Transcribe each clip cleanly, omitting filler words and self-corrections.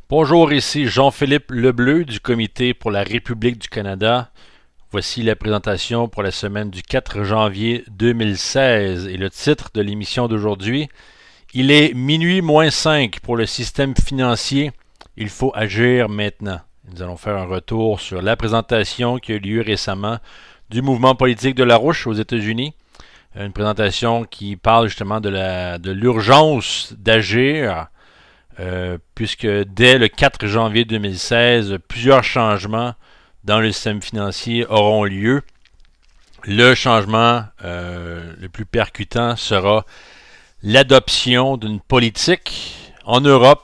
Bonjour, ici Jean-Philippe Lebleu du Comité pour la République du Canada. Voici la présentation pour la semaine du 4 janvier 2016 et le titre de l'émission d'aujourd'hui. Il est minuit moins 5 pour le système financier. Il faut agir maintenant. Nous allons faire un retour sur la présentation qui a eu lieu récemment du mouvement politique de Larouche aux États-Unis. Une présentation qui parle justement de l'urgence d'agir. Puisque dès le 4 janvier 2016, plusieurs changements dans le système financier auront lieu. Le changement le plus percutant sera l'adoption d'une politique en Europe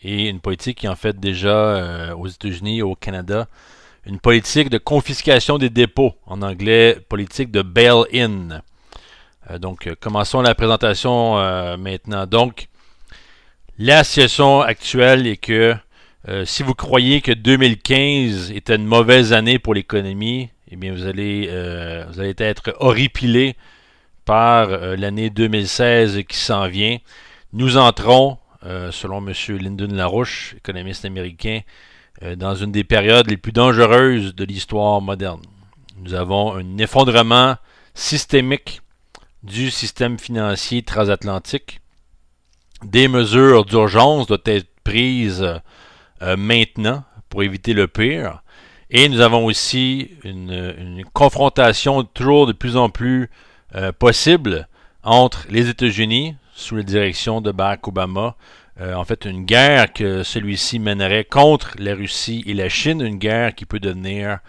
et une politique qui est en fait déjà aux États-Unis et au Canada, une politique de confiscation des dépôts, en anglais politique de bail-in. Donc commençons la présentation maintenant. Donc, la situation actuelle est que si vous croyez que 2015 était une mauvaise année pour l'économie, eh bien vous allez être horripilé par l'année 2016 qui s'en vient. Nous entrons, selon M. Lyndon LaRouche, économiste américain, dans une des périodes les plus dangereuses de l'histoire moderne. Nous avons un effondrement systémique du système financier transatlantique. Des mesures d'urgence doivent être prises maintenant pour éviter le pire. Et nous avons aussi une confrontation toujours de plus en plus possible entre les États-Unis, sous la direction de Barack Obama, en fait une guerre que celui-ci mènerait contre la Russie et la Chine, une guerre qui peut devenir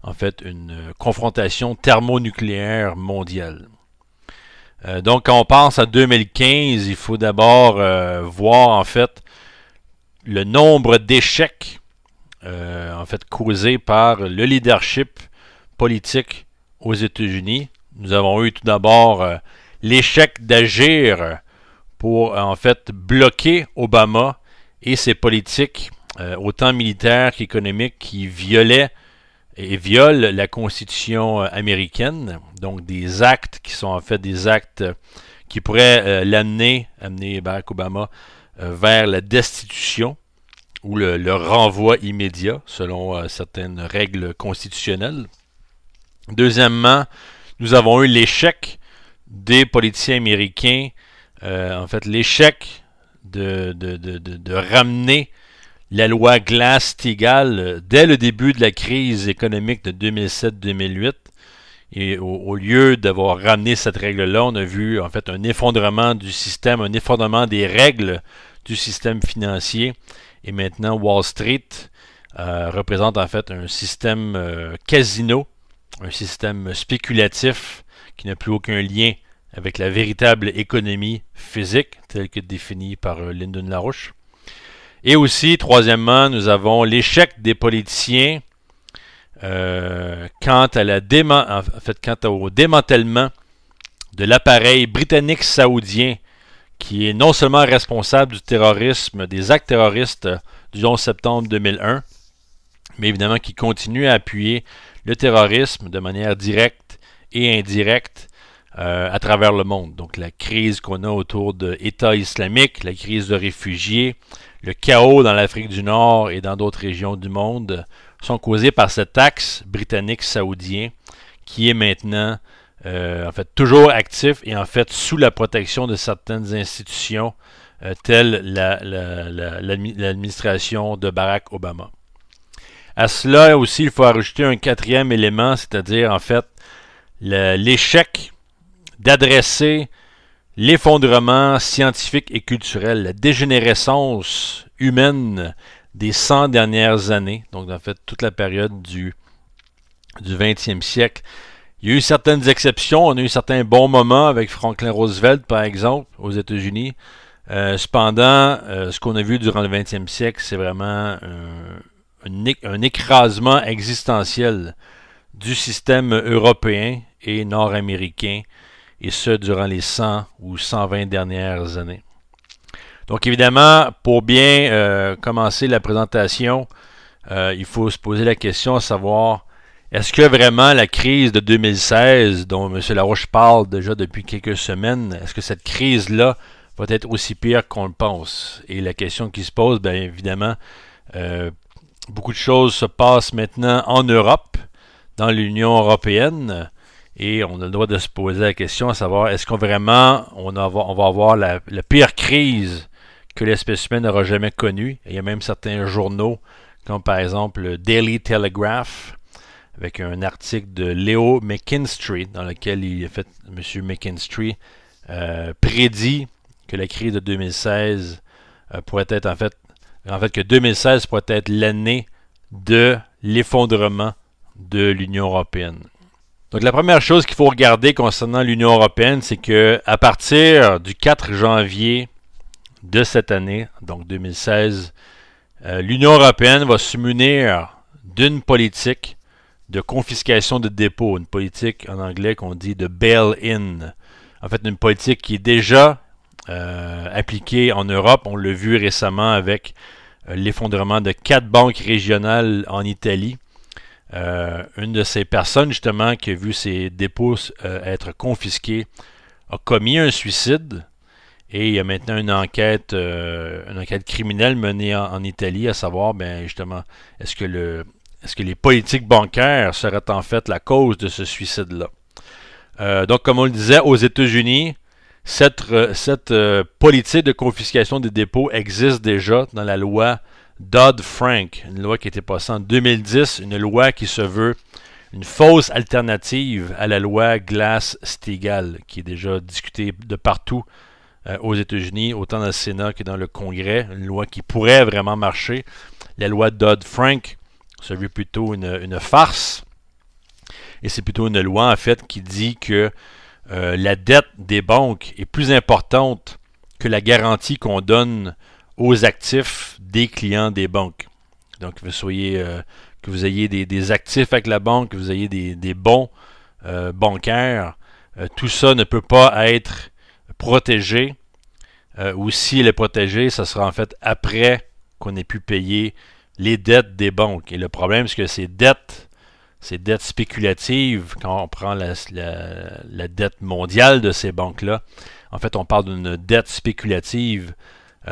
en fait une confrontation thermonucléaire mondiale. Donc, quand on pense à 2015, il faut d'abord voir en fait le nombre d'échecs en fait causés par le leadership politique aux États-Unis. Nous avons eu tout d'abord l'échec d'agir pour en fait bloquer Obama et ses politiques autant militaires qu'économiques qui violent la Constitution américaine, donc des actes qui sont en fait des actes qui pourraient amener Barack Obama vers la destitution ou le renvoi immédiat selon certaines règles constitutionnelles. Deuxièmement, nous avons eu l'échec des politiciens américains, en fait l'échec de ramener la loi Glass-Steagall dès le début de la crise économique de 2007-2008. Et au lieu d'avoir ramené cette règle-là, on a vu en fait un effondrement du système, un effondrement des règles du système financier. Et maintenant, Wall Street représente en fait un système casino, un système spéculatif qui n'a plus aucun lien avec la véritable économie physique, telle que définie par Lyndon LaRouche. Et aussi, troisièmement, nous avons l'échec des politiciens quant au démantèlement de l'appareil britannique-saoudien qui est non seulement responsable du terrorisme, des actes terroristes du 11 septembre 2001, mais évidemment qui continue à appuyer le terrorisme de manière directe et indirecte à travers le monde. Donc la crise qu'on a autour de l'État islamique, la crise de réfugiés, le chaos dans l'Afrique du Nord et dans d'autres régions du monde sont causés par cet axe britannique-saoudien qui est maintenant en fait toujours actif et en fait sous la protection de certaines institutions telles l'administration de Barack Obama. À cela aussi, il faut ajouter un quatrième élément, c'est-à-dire en fait l'échec d'adresser l'effondrement scientifique et culturel, la dégénérescence humaine des 100 dernières années, donc en fait toute la période du 20e siècle. Il y a eu certaines exceptions, on a eu certains bons moments avec Franklin Roosevelt par exemple aux États-Unis. Cependant, ce qu'on a vu durant le 20e siècle, c'est vraiment un écrasement existentiel du système européen et nord-américain, et ce durant les 100 ou 120 dernières années. Donc évidemment, pour bien commencer la présentation, il faut se poser la question à savoir, est-ce que vraiment la crise de 2016, dont M. Larouche parle déjà depuis quelques semaines, est-ce que cette crise-là va être aussi pire qu'on le pense. Et la question qui se pose, bien évidemment, beaucoup de choses se passent maintenant en Europe, dans l'Union européenne, et on a le droit de se poser la question à savoir, est-ce qu'on vraiment on va avoir la pire crise que l'espèce humaine n'aura jamais connue? Il y a même certains journaux, comme par exemple le Daily Telegraph, avec un article de Leo McKinstry, dans lequel M. McKinstry prédit que la crise de 2016 pourrait être en fait que 2016 pourrait être l'année de l'effondrement de l'Union européenne. Donc la première chose qu'il faut regarder concernant l'Union européenne, c'est que à partir du 4 janvier de cette année, donc 2016, l'Union européenne va se munir d'une politique de confiscation de dépôts, une politique en anglais qu'on dit de bail-in. En fait, une politique qui est déjà appliquée en Europe. On l'a vu récemment avec l'effondrement de 4 banques régionales en Italie. Une de ces personnes, justement, qui a vu ses dépôts être confisqués, a commis un suicide. Et il y a maintenant une enquête criminelle menée en Italie, à savoir, ben, justement, est-ce que les politiques bancaires seraient en fait la cause de ce suicide-là? Donc, comme on le disait, aux États-Unis, cette politique de confiscation des dépôts existe déjà dans la loi Dodd-Frank, une loi qui a été passée en 2010, une loi qui se veut une fausse alternative à la loi Glass-Steagall, qui est déjà discutée de partout aux États-Unis, autant dans le Sénat que dans le Congrès, une loi qui pourrait vraiment marcher. La loi Dodd-Frank se veut plutôt une farce, et c'est plutôt une loi, en fait, qui dit que la dette des banques est plus importante que la garantie qu'on donne aux actifs des clients des banques. Donc, que vous ayez des actifs avec la banque, que vous ayez des bons bancaires, tout ça ne peut pas être protégé, ou s'il est protégé, ça sera en fait après qu'on ait pu payer les dettes des banques. Et le problème, c'est que ces dettes spéculatives, quand on prend la dette mondiale de ces banques-là, en fait, on parle d'une dette spéculative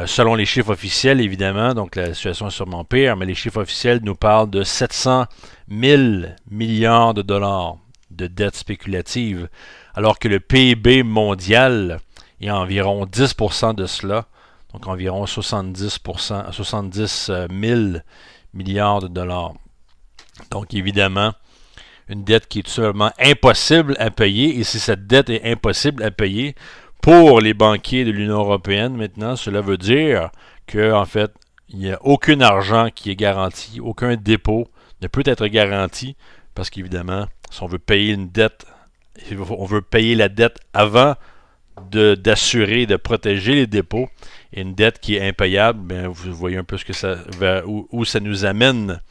selon les chiffres officiels, évidemment, donc la situation est sûrement pire, mais les chiffres officiels nous parlent de 700 000 milliards de dollars de dette spéculative, alors que le PIB mondial est environ 10% de cela, donc environ 70 000 milliards de dollars. Donc évidemment, une dette qui est tout simplement impossible à payer, et si cette dette est impossible à payer pour les banquiers de l'Union européenne maintenant, cela veut dire que en fait, il n'y a aucun argent qui est garanti, aucun dépôt ne peut être garanti, parce qu'évidemment, si on veut payer une dette, on veut payer la dette avant d'assurer, de protéger les dépôts, et une dette qui est impayable, bien, vous voyez un peu où ça nous amène.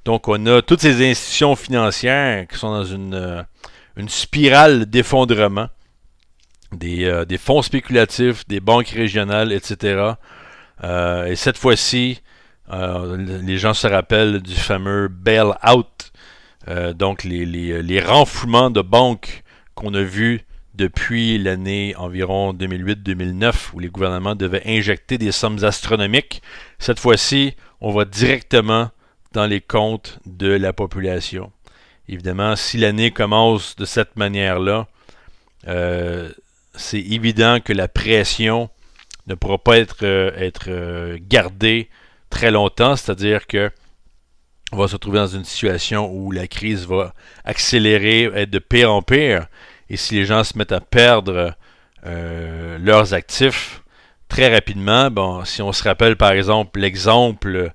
Donc, on a toutes ces institutions financières qui sont dans une spirale d'effondrement, des fonds spéculatifs, des banques régionales, etc. Et cette fois-ci, les gens se rappellent du fameux bail-out, donc les renflouements de banques qu'on a vus depuis l'année environ 2008-2009, où les gouvernements devaient injecter des sommes astronomiques. Cette fois-ci, on va directement dans les comptes de la population. Évidemment, si l'année commence de cette manière-là, c'est évident que la pression ne pourra pas être gardée très longtemps, c'est-à-dire que on va se retrouver dans une situation où la crise va accélérer, être de pire en pire, et si les gens se mettent à perdre leurs actifs très rapidement, bon, si on se rappelle par exemple l'exemple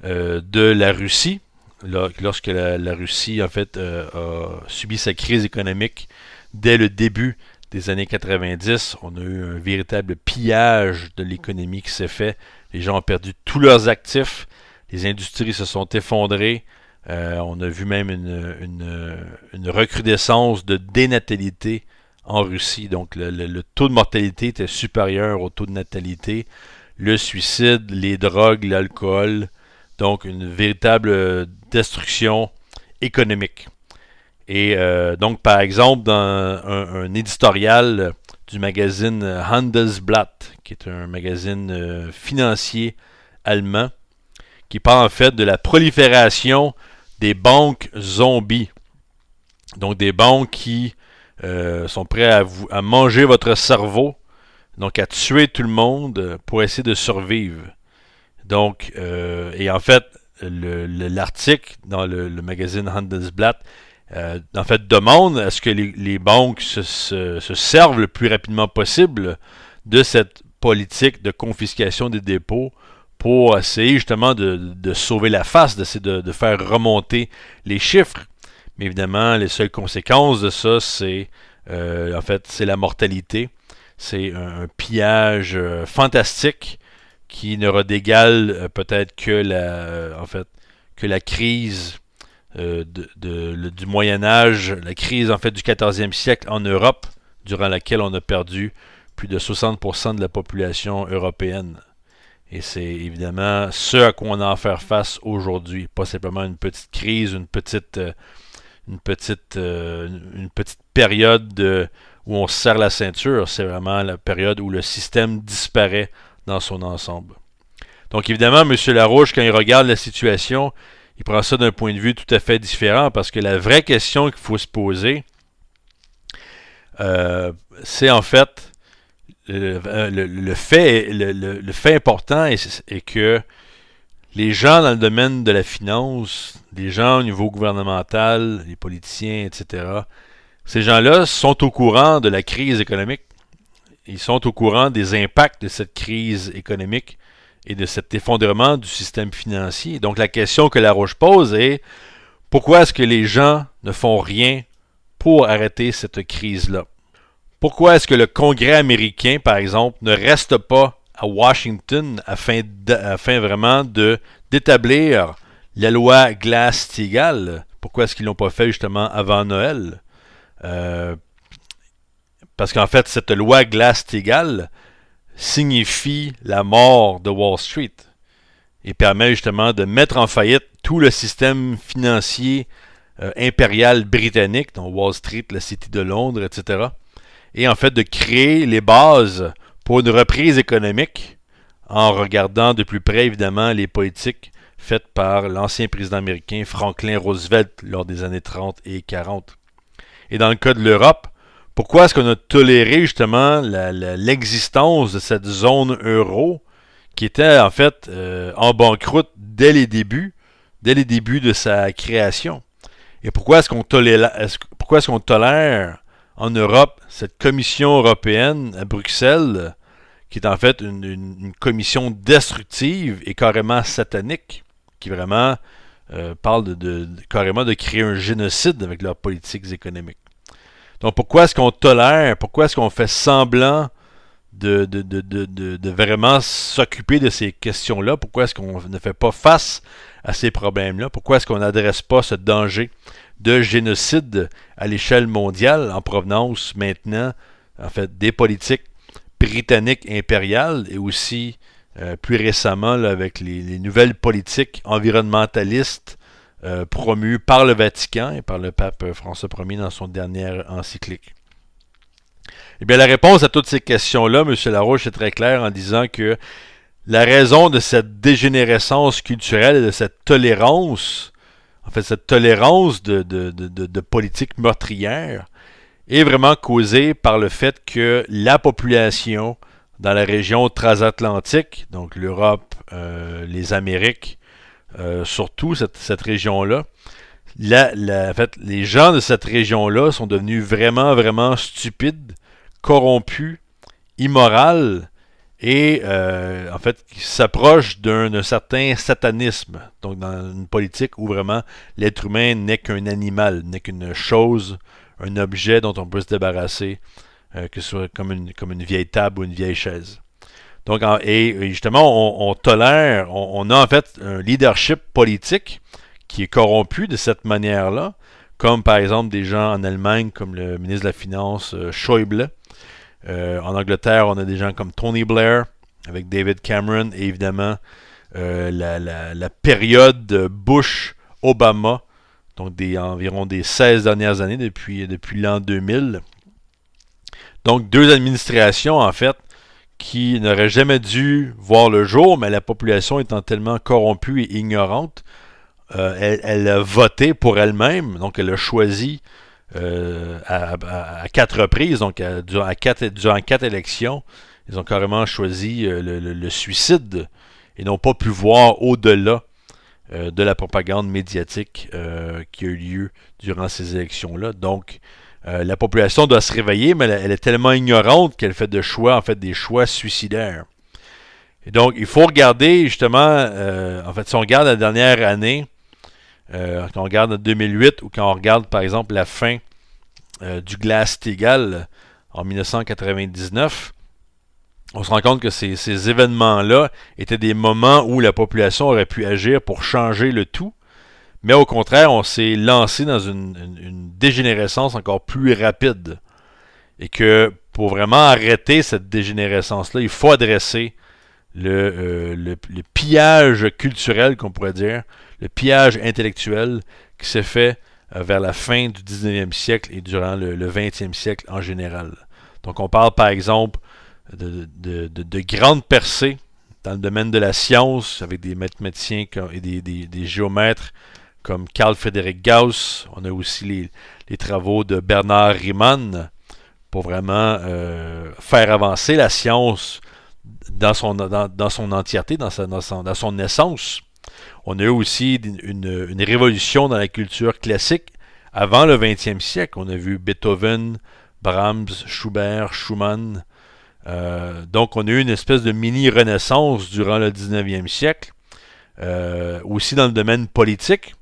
de la Russie, lorsque la Russie en fait a subi sa crise économique dès le début des années 90, on a eu un véritable pillage de l'économie qui s'est fait. Les gens ont perdu tous leurs actifs, les industries se sont effondrées, on a vu même une recrudescence de dénatalité en Russie. Donc le taux de mortalité était supérieur au taux de natalité, le suicide, les drogues, l'alcool, donc une véritable destruction économique. Et donc, par exemple, dans un éditorial du magazine Handelsblatt, qui est un magazine financier allemand, qui parle en fait de la prolifération des banques zombies. Donc des banques qui sont prêts à manger votre cerveau, donc à tuer tout le monde pour essayer de survivre. Donc, et en fait, l'article dans le magazine Handelsblatt en fait demande à ce que les banques se servent le plus rapidement possible de cette politique de confiscation des dépôts pour essayer justement de sauver la face, d'essayer de faire remonter les chiffres. Mais évidemment, les seules conséquences de ça, c'est en fait, c'est la mortalité. C'est un pillage fantastique qui n'aura d'égal peut-être que la crise du Moyen Âge, la crise en fait du 14e siècle en Europe, durant laquelle on a perdu plus de 60% de la population européenne. Et c'est évidemment ce à quoi on a à faire face aujourd'hui, pas simplement une petite crise, une petite période où on se serre la ceinture. C'est vraiment la période où le système disparaît dans son ensemble. Donc évidemment, M. Larouche, quand il regarde la situation, il prend ça d'un point de vue tout à fait différent, parce que la vraie question qu'il faut se poser, c'est en fait le fait important est que les gens dans le domaine de la finance, les gens au niveau gouvernemental, les politiciens, etc., ces gens-là sont au courant de la crise économique. Ils sont au courant des impacts de cette crise économique et de cet effondrement du système financier. Donc la question que Larouche pose est pourquoi est-ce que les gens ne font rien pour arrêter cette crise-là? Pourquoi est-ce que le Congrès américain, par exemple, ne reste pas à Washington afin vraiment d'établir la loi Glass-Steagall? Pourquoi est-ce qu'ils ne l'ont pas fait justement avant Noël? Parce qu'en fait, cette loi Glass-Steagall signifie la mort de Wall Street et permet justement de mettre en faillite tout le système financier impérial britannique, dont Wall Street, la City de Londres, etc., et en fait de créer les bases pour une reprise économique en regardant de plus près évidemment les politiques faites par l'ancien président américain Franklin Roosevelt lors des années 30 et 40. Et dans le cas de l'Europe, pourquoi est-ce qu'on a toléré justement l'existence de cette zone euro qui était en fait en banqueroute dès les débuts de sa création? Et pourquoi est-ce qu'on tolère en Europe cette commission européenne à Bruxelles, qui est en fait une commission destructive et carrément satanique, qui vraiment parle carrément de créer un génocide avec leurs politiques économiques. Donc pourquoi est-ce qu'on tolère, pourquoi est-ce qu'on fait semblant de vraiment s'occuper de ces questions-là? Pourquoi est-ce qu'on ne fait pas face à ces problèmes-là? Pourquoi est-ce qu'on n'adresse pas ce danger de génocide à l'échelle mondiale en provenance maintenant, en fait, des politiques britanniques impériales et aussi plus récemment là, avec les nouvelles politiques environnementalistes promues par le Vatican et par le pape François Ier dans son dernier encyclique. Eh bien, la réponse à toutes ces questions-là, M. Larouche est très claire en disant que la raison de cette dégénérescence culturelle et de cette tolérance, en fait, cette tolérance de politique meurtrière, est vraiment causée par le fait que la population dans la région transatlantique, donc l'Europe, les Amériques, surtout cette région-là, en fait, les gens de cette région-là sont devenus vraiment, vraiment stupides, corrompus, immoraux, et en fait qui s'approche d'un certain satanisme, donc dans une politique où vraiment l'être humain n'est qu'un animal, n'est qu'une chose, un objet dont on peut se débarrasser, que ce soit comme une vieille table ou une vieille chaise. Donc, et justement, on tolère, on a en fait un leadership politique qui est corrompu de cette manière-là, comme par exemple des gens en Allemagne, comme le ministre de la Finance Schäuble. En Angleterre, on a des gens comme Tony Blair, avec David Cameron, et évidemment la période Bush-Obama, donc environ des 16 dernières années, depuis l'an 2000. Donc, deux administrations, en fait, qui n'auraient jamais dû voir le jour, mais la population étant tellement corrompue et ignorante, elle a voté pour elle-même, donc elle a choisi à quatre reprises, donc durant quatre élections, ils ont carrément choisi le suicide et n'ont pas pu voir au-delà de la propagande médiatique qui a eu lieu durant ces élections-là. Donc, la population doit se réveiller, mais elle est tellement ignorante qu'elle fait des choix suicidaires. Et donc, il faut regarder justement, en fait, si on regarde la dernière année, quand on regarde en 2008 ou quand on regarde par exemple la fin du Glass-Steagall en 1999, on se rend compte que ces événements-là étaient des moments où la population aurait pu agir pour changer le tout, mais au contraire, on s'est lancé dans une dégénérescence encore plus rapide. Et que pour vraiment arrêter cette dégénérescence-là, il faut adresser le pillage culturel, qu'on pourrait dire, le pillage intellectuel qui s'est fait vers la fin du 19e siècle et durant le 20e siècle en général. Donc on parle par exemple de grandes percées dans le domaine de la science avec des mathématiciens et des géomètres comme Carl Friedrich Gauss. On a aussi les travaux de Bernard Riemann pour vraiment faire avancer la science dans son entièreté, dans son essence. On a eu aussi une révolution dans la culture classique avant le 20e siècle. On a vu Beethoven, Brahms, Schubert, Schumann. Donc on a eu une espèce de mini-renaissance durant le 19e siècle. Aussi dans le domaine politique,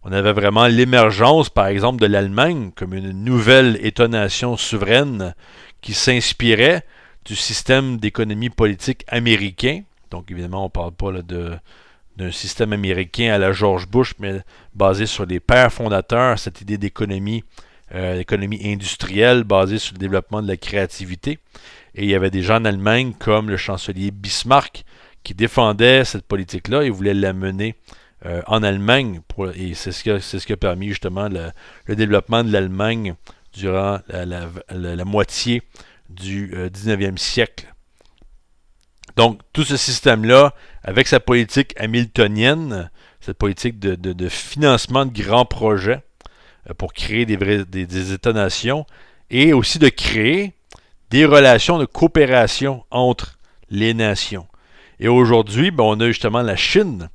on avait vraiment l'émergence, par exemple, de l'Allemagne comme une nouvelle État-nation souveraine qui s'inspirait du système d'économie politique américain. Donc évidemment, on ne parle pas là, d'un système américain à la George Bush, mais basé sur les pères fondateurs, cette idée d'économie industrielle basée sur le développement de la créativité. Et il y avait des gens en Allemagne comme le chancelier Bismarck qui défendait cette politique-là et voulait la mener en Allemagne. Et c'est ce qui a permis justement le développement de l'Allemagne durant la moitié du 19e siècle. Donc, tout ce système-là, avec sa politique hamiltonienne, cette politique de financement de grands projets pour créer des États-nations, et aussi de créer des relations de coopération entre les nations. Et aujourd'hui, on a justement la Chine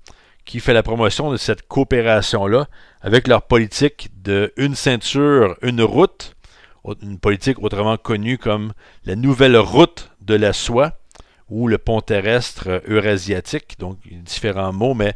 qui fait la promotion de cette coopération-là avec leur politique de une ceinture, une route, une politique autrement connue comme la nouvelle route de la soie, ou le pont terrestre eurasiatique, donc différents mots, mais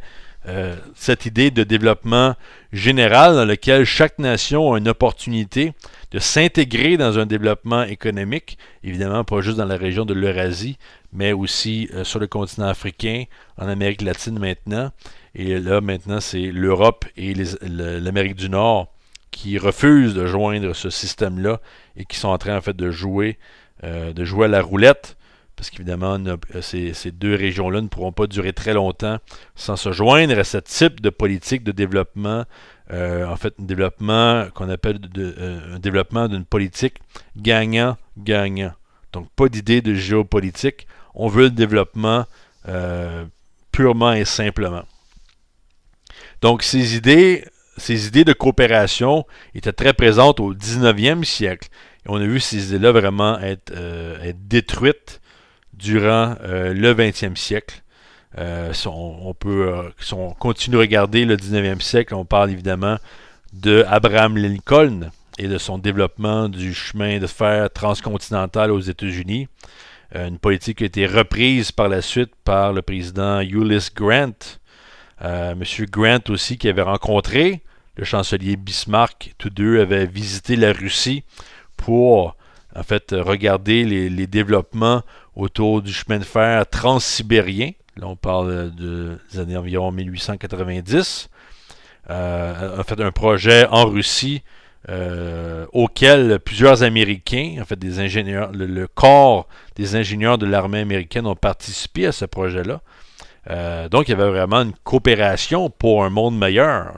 cette idée de développement général dans lequel chaque nation a une opportunité de s'intégrer dans un développement économique, évidemment pas juste dans la région de l'Eurasie, mais aussi sur le continent africain, en Amérique latine maintenant, et là maintenant c'est l'Europe et l'Amérique du Nord qui refusent de joindre ce système-là et qui sont en train en fait de jouer à la roulette. Parce qu'évidemment, ces deux régions-là ne pourront pas durer très longtemps sans se joindre à ce type de politique de développement, en fait, un développement qu'on appelle un développement d'une politique gagnant-gagnant. Donc, pas d'idée de géopolitique. On veut le développement purement et simplement. Donc, ces idées de coopération étaient très présentes au 19e siècle. Et on a vu ces idées-là vraiment être détruites durant le 20e siècle. Si on continue à regarder le 19e siècle, on parle évidemment de Abraham Lincoln et de son développement du chemin de fer transcontinental aux États-Unis. Une politique qui a été reprise par la suite par le président Ulysses Grant. Monsieur Grant aussi qui avait rencontré le chancelier Bismarck. Tous deux avaient visité la Russie pour en fait regarder les développements autour du chemin de fer transsibérien. Là, on parle des années environ 1890. En fait, un projet en Russie auquel plusieurs Américains, en fait des ingénieurs, le corps des ingénieurs de l'armée américaine ont participé à ce projet-là. Donc, il y avait vraiment une coopération pour un monde meilleur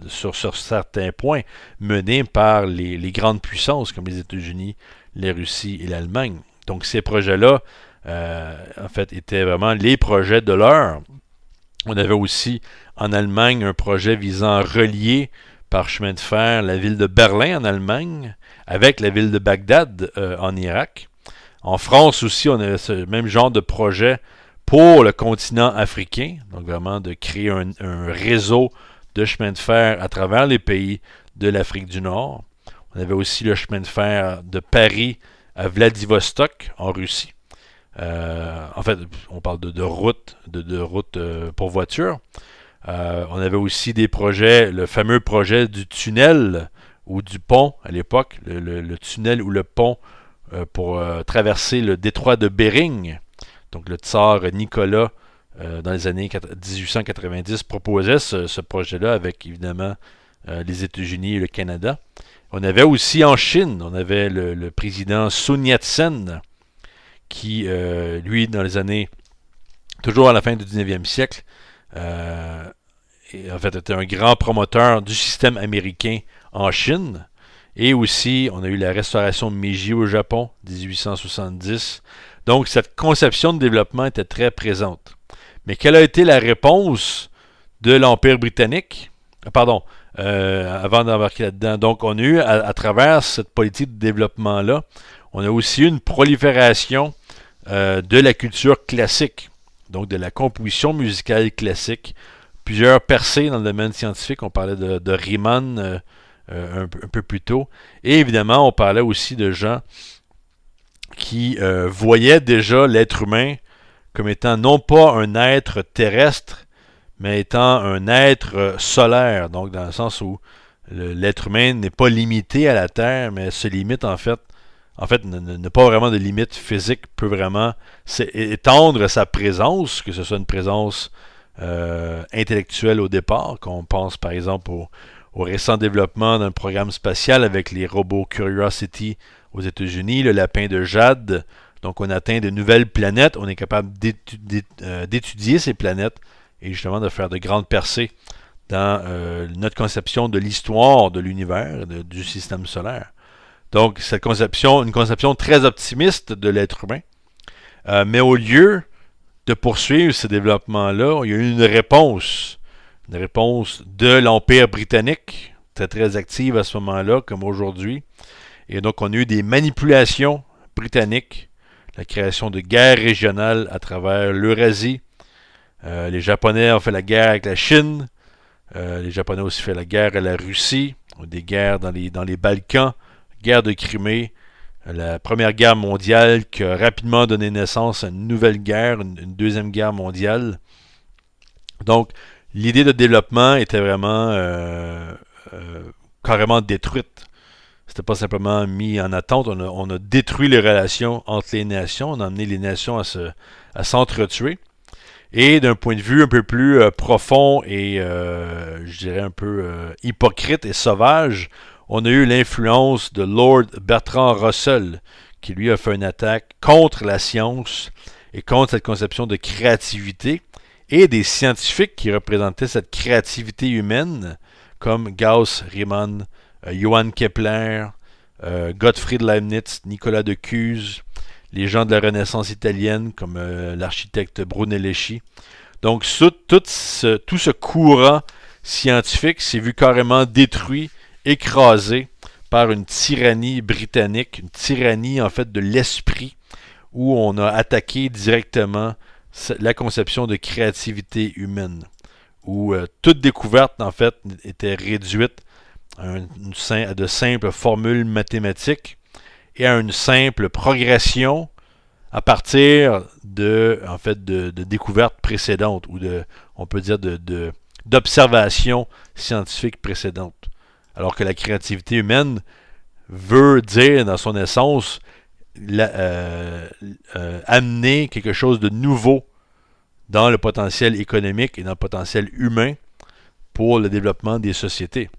sur certains points menée par les grandes puissances comme les États-Unis, la Russie et l'Allemagne. Donc ces projets-là, en fait, étaient vraiment les projets de l'heure. On avait aussi en Allemagne un projet visant à relier par chemin de fer la ville de Berlin en Allemagne avec la ville de Bagdad en Irak. En France aussi, on avait ce même genre de projet pour le continent africain, donc vraiment de créer un réseau de chemin de fer à travers les pays de l'Afrique du Nord. On avait aussi le chemin de fer de Paris à Vladivostok en Russie. En fait, on parle de route, de route pour voiture. On avait aussi des projets, le fameux projet du tunnel ou du pont à l'époque, le tunnel ou le pont pour traverser le détroit de Bering. Donc le tsar Nicolas, dans les années 1890, proposait ce projet-là avec évidemment les États-Unis et le Canada. On avait aussi en Chine, on avait le président Sun Yat-sen qui, lui, dans les années, toujours à la fin du 19e siècle, en fait, était un grand promoteur du système américain en Chine. Et aussi, on a eu la restauration de Meiji au Japon, 1870. Donc, cette conception de développement était très présente. Mais quelle a été la réponse de l'Empire britannique? Avant d'embarquer là-dedans. Donc, on a eu, à travers cette politique de développement-là, on a aussi eu une prolifération de la culture classique, donc de la composition musicale classique. Plusieurs percées dans le domaine scientifique. On parlait de Riemann un peu plus tôt. Et évidemment, on parlait aussi de gens qui voyaient déjà l'être humain comme étant non pas un être terrestre, mais étant un être solaire. Donc, dans le sens où l'être humain n'est pas limité à la Terre, mais se limite en fait, n'a pas vraiment de limite physique, peut vraiment étendre sa présence, que ce soit une présence intellectuelle au départ, qu'on pense par exemple au récent développement d'un programme spatial avec les robots Curiosity aux États-Unis, le lapin de Jade. Donc on atteint de nouvelles planètes, on est capable d'étudier ces planètes et justement de faire de grandes percées dans notre conception de l'histoire de l'univers, du système solaire. Donc cette conception, une conception très optimiste de l'être humain. Mais au lieu de poursuivre ce développement-là, il y a eu une réponse de l'Empire britannique, très très active à ce moment-là, comme aujourd'hui. Et donc on a eu des manipulations britanniques, la création de guerres régionales à travers l'Eurasie. Les Japonais ont fait la guerre avec la Chine. Les Japonais ont aussi fait la guerre à la Russie. Des guerres dans les Balkans, guerre de Crimée, la Première Guerre mondiale qui a rapidement donné naissance à une nouvelle guerre, une deuxième guerre mondiale. Donc, l'idée de développement était vraiment carrément détruite. C'était pas simplement mis en attente, on a détruit les relations entre les nations, on a amené les nations à s'entretuer. Et d'un point de vue un peu plus profond et, je dirais, un peu hypocrite et sauvage, on a eu l'influence de Lord Bertrand Russell, qui lui a fait une attaque contre la science et contre cette conception de créativité, et des scientifiques qui représentaient cette créativité humaine, comme Gauss, Riemann, Johann Kepler, Gottfried Leibniz, Nicolas de Cuse, les gens de la Renaissance italienne, comme l'architecte Brunelleschi. Donc tout ce courant scientifique s'est vu carrément détruit, écrasé par une tyrannie britannique, une tyrannie en fait de l'esprit, où on a attaqué directement la conception de créativité humaine, où toute découverte en fait était réduite à de simples formules mathématiques et à une simple progression à partir de découvertes précédentes ou on peut dire d'observations scientifiques précédentes. Alors que la créativité humaine veut dire dans son essence amener quelque chose de nouveau dans le potentiel économique et dans le potentiel humain pour le développement des sociétés.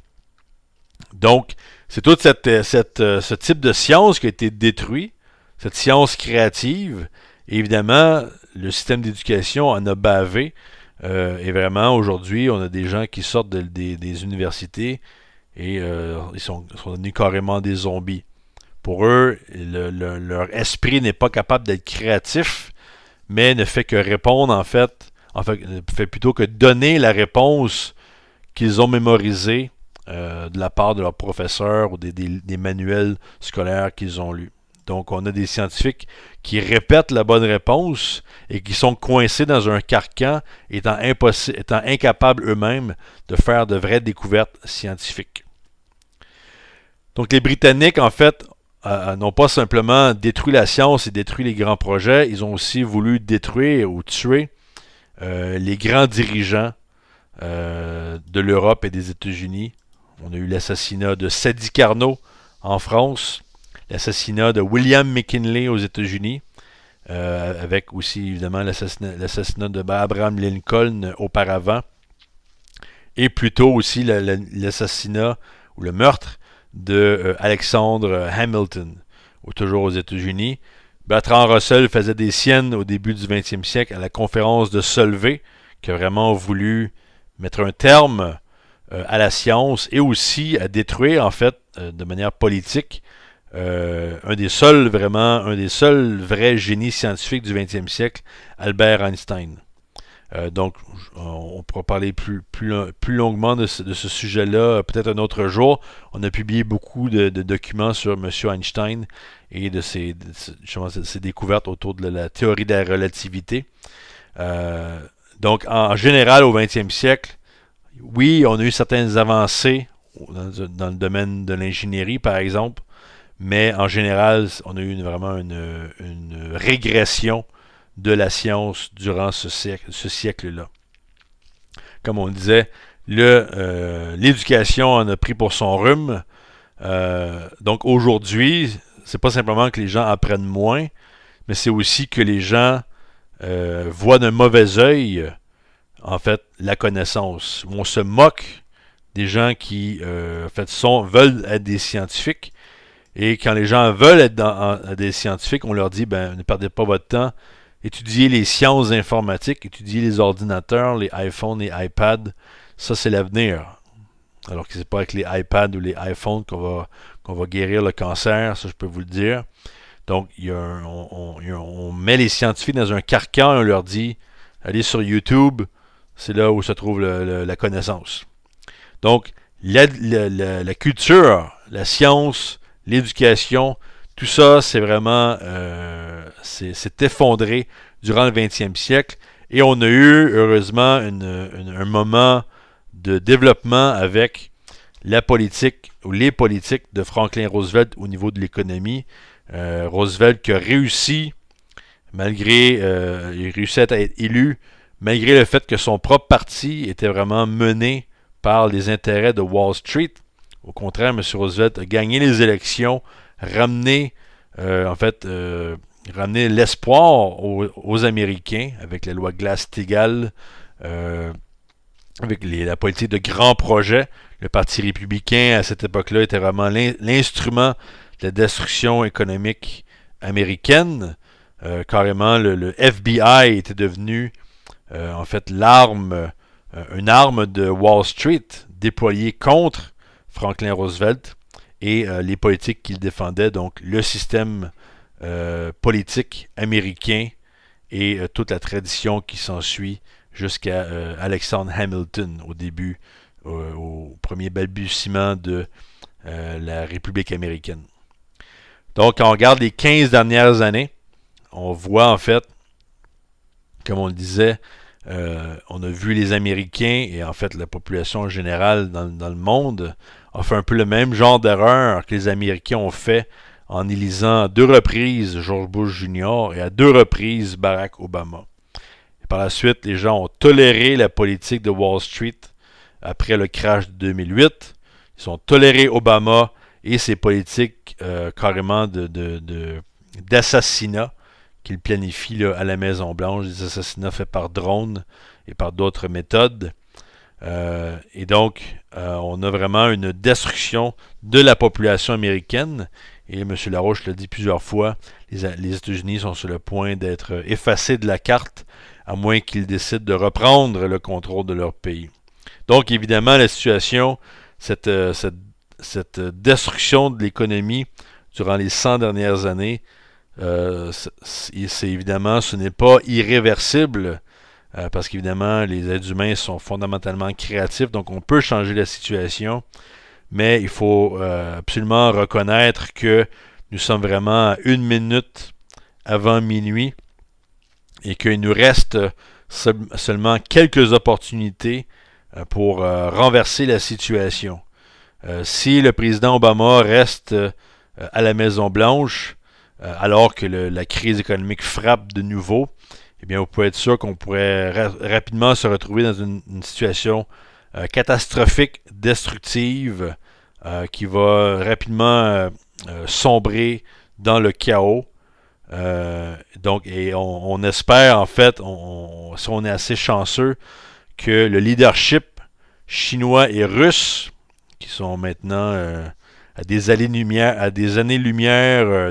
Donc, c'est tout ce type de science qui a été détruit, cette science créative. Et évidemment, le système d'éducation en a bavé. Et vraiment, aujourd'hui, on a des gens qui sortent des universités et ils sont devenus carrément des zombies. Pour eux, leur esprit n'est pas capable d'être créatif, mais ne fait que répondre, fait plutôt que donner la réponse qu'ils ont mémorisée de la part de leurs professeurs ou des manuels scolaires qu'ils ont lus. Donc, on a des scientifiques qui répètent la bonne réponse et qui sont coincés dans un carcan, étant incapables eux-mêmes de faire de vraies découvertes scientifiques. Donc, les Britanniques, en fait, n'ont pas simplement détruit la science et détruit les grands projets, ils ont aussi voulu détruire ou tuer les grands dirigeants de l'Europe et des États-Unis. On a eu l'assassinat de Sadi Carnot en France, l'assassinat de William McKinley aux États-Unis, avec aussi évidemment l'assassinat de Abraham Lincoln auparavant, et plutôt aussi l'assassinat ou le meurtre de Alexander Hamilton, toujours aux États-Unis. Bertrand Russell faisait des siennes au début du 20e siècle à la conférence de Solvay, qui a vraiment voulu mettre un terme à la science et aussi à détruire, en fait, de manière politique, un des seuls vrais génies scientifiques du 20e siècle, Albert Einstein. Donc, on pourra parler plus longuement de ce sujet-là peut-être un autre jour. On a publié beaucoup de documents sur M. Einstein et de ses découvertes autour de la théorie de la relativité. Donc, en général, au 20e siècle, oui, on a eu certaines avancées dans le domaine de l'ingénierie, par exemple, mais en général, on a eu vraiment une régression de la science durant ce siècle-là. Comme on disait, l'éducation en a pris pour son rhume. Donc aujourd'hui, c'est pas simplement que les gens apprennent moins, mais c'est aussi que les gens voient d'un mauvais œil, en fait, la connaissance. On se moque des gens qui, veulent être des scientifiques. Et quand les gens veulent être des scientifiques, on leur dit, ne perdez pas votre temps. Étudier les sciences informatiques, étudier les ordinateurs, les iPhones, les iPads, ça c'est l'avenir. Alors que c'est pas avec les iPads ou les iPhones qu'on va guérir le cancer, ça je peux vous le dire. Donc on met les scientifiques dans un carcan et on leur dit, allez sur YouTube, c'est là où se trouve la connaissance. Donc la culture, la science, l'éducation, tout ça, c'est vraiment c'est effondré durant le 20e siècle et on a eu, heureusement, un moment de développement avec la politique ou les politiques de Franklin Roosevelt au niveau de l'économie. Roosevelt qui a réussi, il a réussi à être élu, malgré le fait que son propre parti était vraiment mené par les intérêts de Wall Street. Au contraire, M. Roosevelt a gagné les élections, ramené l'espoir aux Américains avec la loi Glass-Steagall, avec la politique de grands projets. Le Parti républicain, à cette époque-là, était vraiment l'instrument de la destruction économique américaine. Carrément, le FBI était devenu, une arme de Wall Street déployée contre Franklin Roosevelt et les politiques qu'il défendait, donc le système politique américain et toute la tradition qui s'ensuit jusqu'à Alexander Hamilton au début, au premier balbutiement de la République américaine. Donc, quand on regarde les 15 dernières années, on voit en fait, comme on le disait, on a vu les Américains et en fait la population en général dans le monde a fait un peu le même genre d'erreur que les Américains ont fait en élisant à 2 reprises George Bush Jr. et à 2 reprises Barack Obama. Et par la suite, les gens ont toléré la politique de Wall Street après le crash de 2008. Ils ont toléré Obama et ses politiques carrément d'assassinat qu'il planifie là, à la Maison-Blanche, des assassinats faits par drone et par d'autres méthodes. Et donc, on a vraiment une destruction de la population américaine. Et M. Larouche l'a dit plusieurs fois, les États-Unis sont sur le point d'être effacés de la carte, à moins qu'ils décident de reprendre le contrôle de leur pays. Donc, évidemment, la situation, cette destruction de l'économie durant les 100 dernières années. C'est évidemment, ce n'est pas irréversible, parce qu'évidemment, les êtres humains sont fondamentalement créatifs, donc on peut changer la situation, mais il faut absolument reconnaître que nous sommes vraiment à 1 minute avant minuit et qu'il nous reste seulement quelques opportunités pour renverser la situation. Si le président Obama reste à la Maison-Blanche, alors que la crise économique frappe de nouveau, eh bien, vous pouvez être sûr qu'on pourrait rapidement se retrouver dans une situation catastrophique, destructive, qui va rapidement sombrer dans le chaos. Donc, et on espère, en fait, si on est assez chanceux, que le leadership chinois et russe, qui sont maintenant à des années-lumière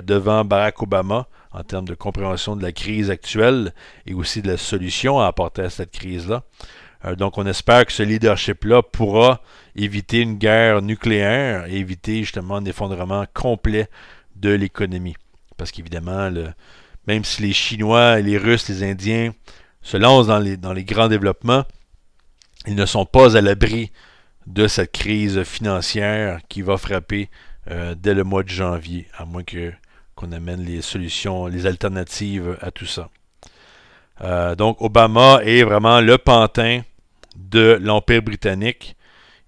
devant Barack Obama en termes de compréhension de la crise actuelle et aussi de la solution à apporter à cette crise-là. Donc on espère que ce leadership-là pourra éviter une guerre nucléaire et éviter justement un effondrement complet de l'économie. Parce qu'évidemment, même si les Chinois, les Russes, les Indiens se lancent dans les grands développements, ils ne sont pas à l'abri de cette crise financière qui va frapper dès le mois de janvier, à moins qu'on amène les solutions, les alternatives à tout ça. Donc Obama est vraiment le pantin de l'Empire britannique.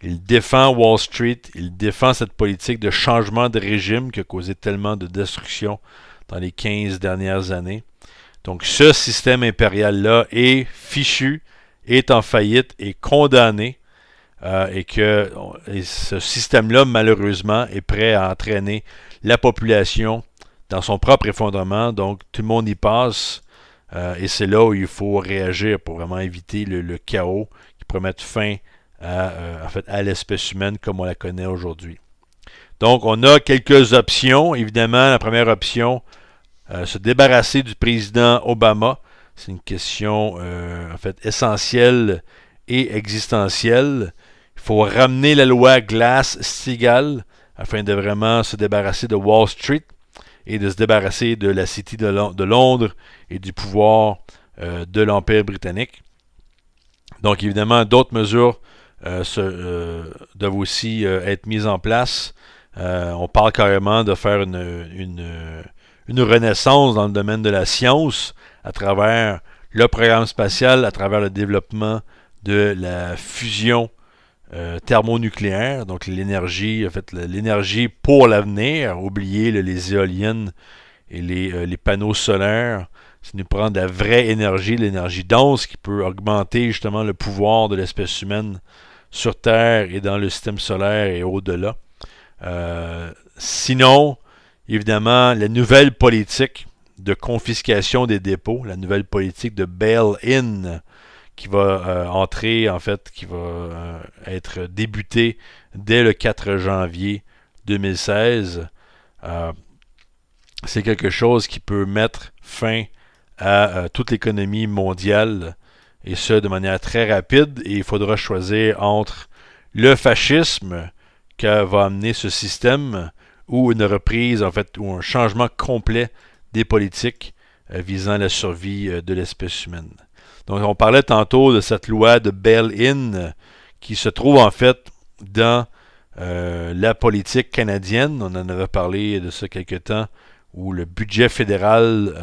Il défend Wall Street, il défend cette politique de changement de régime qui a causé tellement de destruction dans les 15 dernières années. Donc ce système impérial-là est fichu, est en faillite, est condamné, et ce système-là, malheureusement, est prêt à entraîner la population dans son propre effondrement. Donc tout le monde y passe, et c'est là où il faut réagir pour vraiment éviter le chaos qui pourrait mettre fin à l'espèce humaine comme on la connaît aujourd'hui. Donc on a quelques options. Évidemment, la première option, se débarrasser du président Obama. C'est une question essentielle et existentielle. Il faut ramener la loi Glass-Steagall afin de vraiment se débarrasser de Wall Street et de se débarrasser de la City de Londres et du pouvoir de l'Empire britannique. Donc évidemment, d'autres mesures doivent aussi être mises en place. On parle carrément de faire une renaissance dans le domaine de la science à travers le programme spatial, à travers le développement de la fusion thermonucléaire, donc l'énergie, l'énergie pour l'avenir. Oubliez les éoliennes et les panneaux solaires. Ça nous prend de la vraie énergie, l'énergie dense qui peut augmenter justement le pouvoir de l'espèce humaine sur Terre et dans le système solaire et au-delà. Sinon, évidemment, la nouvelle politique de confiscation des dépôts, la nouvelle politique de bail-in qui va entrer, en fait, qui va être débutée dès le 4 janvier 2016. C'est quelque chose qui peut mettre fin à toute l'économie mondiale, et ce, de manière très rapide, et il faudra choisir entre le fascisme que va amener ce système, ou une reprise, en fait, ou un changement complet des politiques visant la survie de l'espèce humaine. Donc, on parlait tantôt de cette loi de bail-in qui se trouve, en fait, dans la politique canadienne. On en avait parlé de ça quelque temps, où le budget fédéral,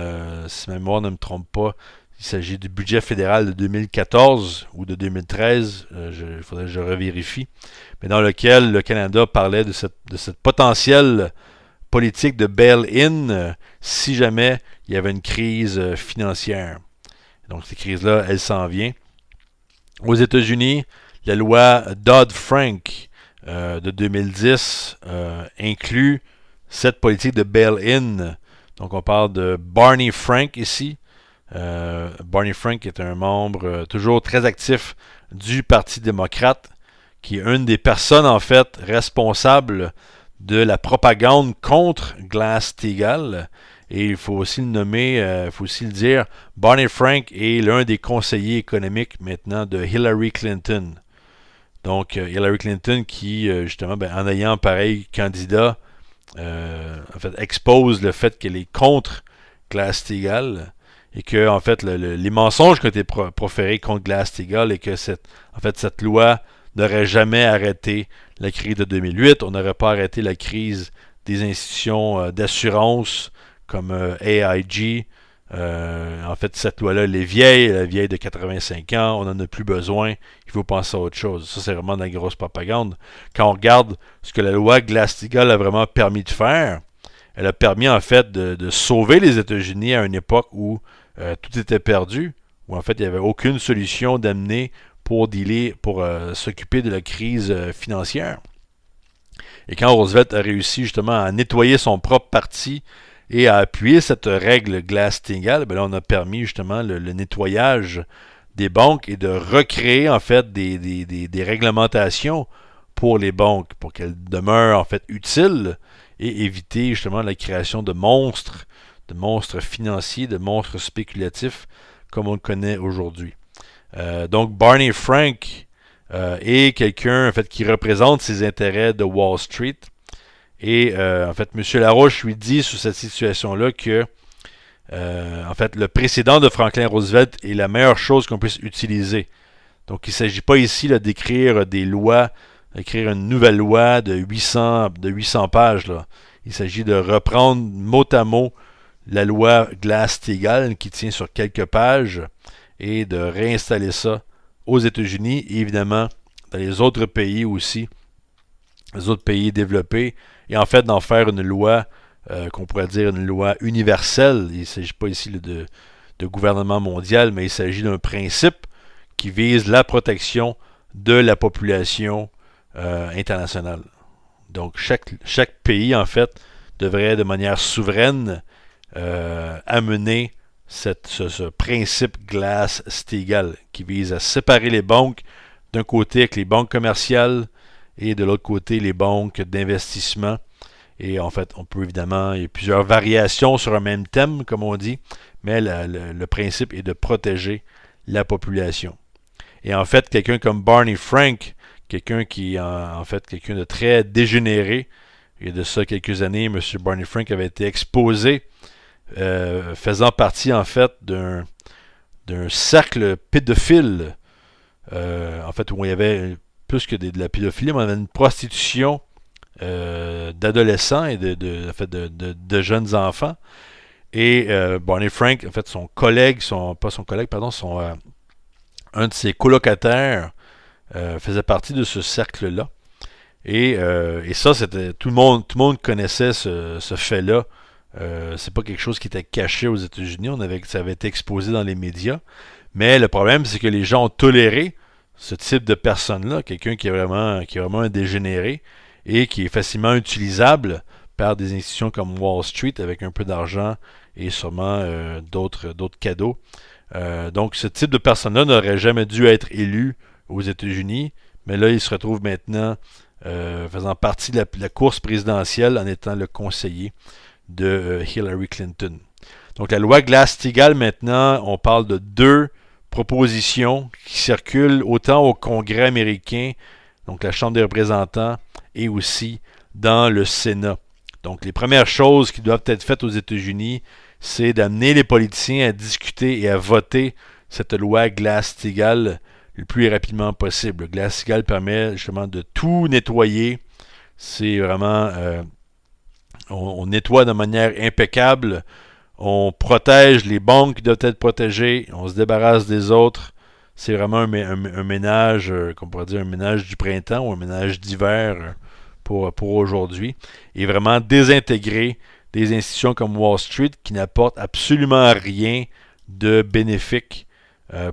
si ma mémoire ne me trompe pas, il s'agit du budget fédéral de 2014 ou de 2013, il faudrait que je revérifie, mais dans lequel le Canada parlait de cette potentielle politique de bail-in si jamais il y avait une crise financière. Donc cette crise-là, elle s'en vient. Aux États-Unis, la loi Dodd-Frank de 2010 inclut cette politique de bail-in. Donc on parle de Barney Frank ici. Barney Frank est un membre toujours très actif du Parti démocrate, qui est une des personnes en fait responsables de la propagande contre Glass-Steagall. Et il faut aussi le nommer, il faut aussi le dire, Barney Frank est l'un des conseillers économiques maintenant de Hillary Clinton. Donc Hillary Clinton qui, justement, en ayant pareil candidat, en fait, expose le fait qu'elle est contre Glass-Steagall et que, en fait, les mensonges qui ont été proférés contre Glass-Steagall et que, en fait, cette loi n'aurait jamais arrêté la crise de 2008. On n'aurait pas arrêté la crise des institutions d'assurance comme AIG. En fait, cette loi-là, elle est vieille de 85 ans, on n'en a plus besoin, il faut penser à autre chose. Ça, c'est vraiment de la grosse propagande. Quand on regarde ce que la loi Glass-Steagall a vraiment permis de faire, elle a permis en fait de sauver les États-Unis à une époque où tout était perdu, où en fait il n'y avait aucune solution d'amener pour dealer, pour s'occuper de la crise financière. Et quand Roosevelt a réussi justement à nettoyer son propre parti et à appuyer cette règle Glass-Steagall, ben là on a permis justement le nettoyage des banques et de recréer en fait des réglementations pour les banques, pour qu'elles demeurent en fait utiles et éviter justement la création de monstres financiers, de monstres spéculatifs comme on le connaît aujourd'hui. Donc Barney Frank est quelqu'un en fait qui représente ses intérêts de Wall Street. Et en fait, M. Larouche lui dit sur cette situation-là que en fait, le précédent de Franklin Roosevelt est la meilleure chose qu'on puisse utiliser. Donc, il ne s'agit pas ici d'écrire des lois, d'écrire une nouvelle loi de 800 pages. Là. Il s'agit de reprendre mot à mot la loi Glass-Steagall qui tient sur quelques pages et de réinstaller ça aux États-Unis et évidemment dans les autres pays aussi, les autres pays développés, et en fait d'en faire une loi qu'on pourrait dire une loi universelle. Il ne s'agit pas ici de gouvernement mondial, mais il s'agit d'un principe qui vise la protection de la population internationale. Donc chaque pays, en fait, devrait de manière souveraine amener ce principe Glass-Steagall qui vise à séparer les banques d'un côté avec les banques commerciales et de l'autre côté les banques d'investissement. Et en fait, on peut évidemment, il y a plusieurs variations sur un même thème, comme on dit, mais le principe est de protéger la population. Et en fait, quelqu'un comme Barney Frank, quelqu'un qui est en fait quelqu'un de très dégénéré, il y a de ça quelques années, M. Barney Frank avait été exposé faisant partie en fait d'un cercle pédophile, en fait où il y avait plus que de la pédophilie, mais on avait une prostitution d'adolescents et de jeunes enfants. Et Barney Frank, en fait, son collègue, un de ses colocataires faisait partie de ce cercle-là. Et ça, c'était tout le monde connaissait ce fait-là. C'est pas quelque chose qui était caché aux États-Unis. Ça avait été exposé dans les médias. Mais le problème, c'est que les gens ont toléré ce type de personne-là, quelqu'un qui est vraiment un dégénéré et qui est facilement utilisable par des institutions comme Wall Street avec un peu d'argent et sûrement d'autres cadeaux. Donc, ce type de personne-là n'aurait jamais dû être élu aux États-Unis, mais là, il se retrouve maintenant faisant partie de la course présidentielle en étant le conseiller de Hillary Clinton. Donc, la loi Glass-Steagall, maintenant, on parle de 2 propositions qui circulent autant au Congrès américain, donc la Chambre des représentants, et aussi dans le Sénat. Donc, les premières choses qui doivent être faites aux États-Unis, c'est d'amener les politiciens à discuter et à voter cette loi Glass-Steagall le plus rapidement possible. Glass-Steagall permet justement de tout nettoyer. C'est vraiment... on nettoie de manière impeccable. On protège les banques qui doivent être protégées. On se débarrasse des autres. C'est vraiment un ménage, qu'on pourrait dire un ménage du printemps ou un ménage d'hiver pour aujourd'hui. Et vraiment désintégrer des institutions comme Wall Street qui n'apportent absolument rien de bénéfique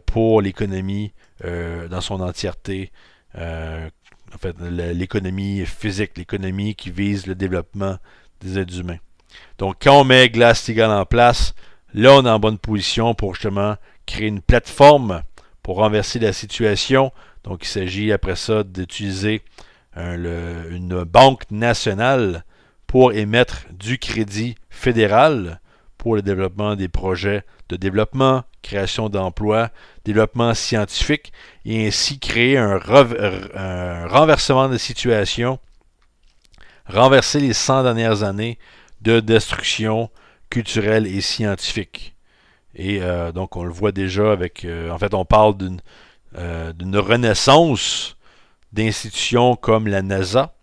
pour l'économie dans son entièreté. En fait, l'économie physique, l'économie qui vise le développement des êtres humains. Donc, quand on met Glass-Steagall en place, là, on est en bonne position pour justement créer une plateforme pour renverser la situation. Donc, il s'agit après ça d'utiliser une banque nationale pour émettre du crédit fédéral pour le développement des projets de développement, création d'emplois, développement scientifique, et ainsi créer un renversement de situation renverser les 100 dernières années de destruction culturelle et scientifique. Et donc on le voit déjà avec... en fait, on parle d'une renaissance d'institutions comme la NASA.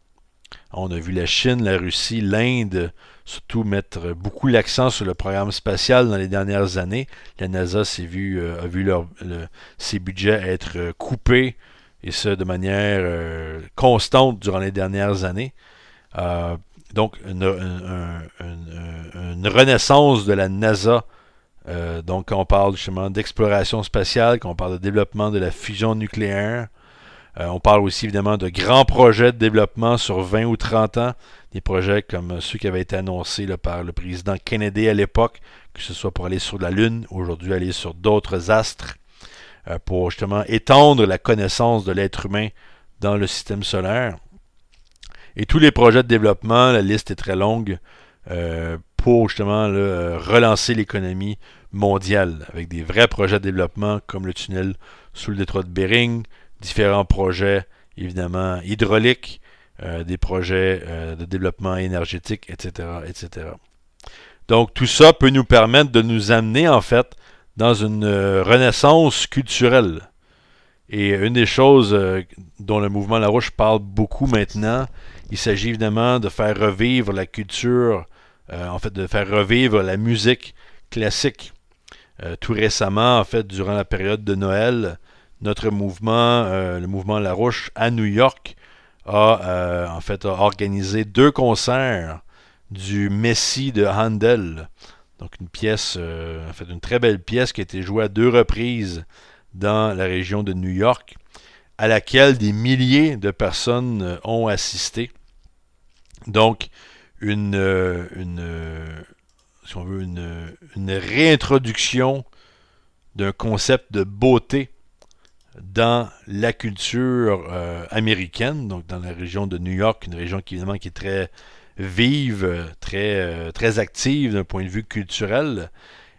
On a vu la Chine, la Russie, l'Inde surtout mettre beaucoup l'accent sur le programme spatial dans les dernières années. La NASA a vu ses budgets être coupés, et ce de manière constante durant les dernières années. Donc une renaissance de la NASA. Donc quand on parle justement d'exploration spatiale, quand on parle de développement de la fusion nucléaire, on parle aussi évidemment de grands projets de développement sur 20 ou 30 ans, des projets comme ceux qui avaient été annoncés là, par le président Kennedy à l'époque, que ce soit pour aller sur la Lune, aujourd'hui aller sur d'autres astres, pour justement étendre la connaissance de l'être humain dans le système solaire. Et tous les projets de développement, la liste est très longue, pour justement là, relancer l'économie mondiale, avec des vrais projets de développement comme le tunnel sous le détroit de Bering, différents projets, évidemment, hydrauliques, des projets de développement énergétique, etc., etc. Donc, tout ça peut nous permettre de nous amener, en fait, dans une renaissance culturelle. Et une des choses dont le mouvement Larouche parle beaucoup maintenant, il s'agit évidemment de faire revivre la culture, en fait, de faire revivre la musique classique. Tout récemment, en fait, durant la période de Noël, notre mouvement, le mouvement Larouche à New York, a organisé 2 concerts du Messie de Handel. Donc une pièce, en fait une très belle pièce qui a été jouée à 2 reprises dans la région de New York, à laquelle des milliers de personnes ont assisté. Donc si on veut, une réintroduction d'un concept de beauté dans la culture américaine, donc dans la région de New York, une région qui évidemment qui est très vive, très active d'un point de vue culturel.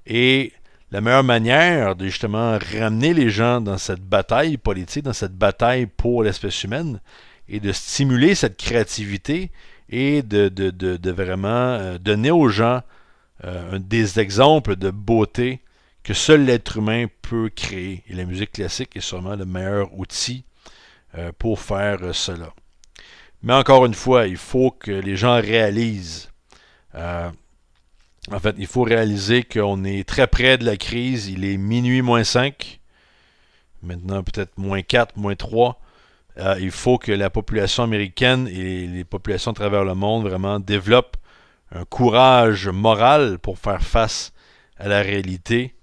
Et la meilleure manière de justement ramener les gens dans cette bataille politique, dans cette bataille pour l'espèce humaine, et de stimuler cette créativité et de vraiment donner aux gens des exemples de beauté que seul l'être humain peut créer. Et la musique classique est sûrement le meilleur outil pour faire cela. Mais encore une fois, il faut que les gens réalisent. En fait, il faut réaliser qu'on est très près de la crise. Il est minuit moins 5. Maintenant, peut-être moins 4, moins 3. Il faut que la population américaine et les populations à travers le monde vraiment développent un courage moral pour faire face à la réalité.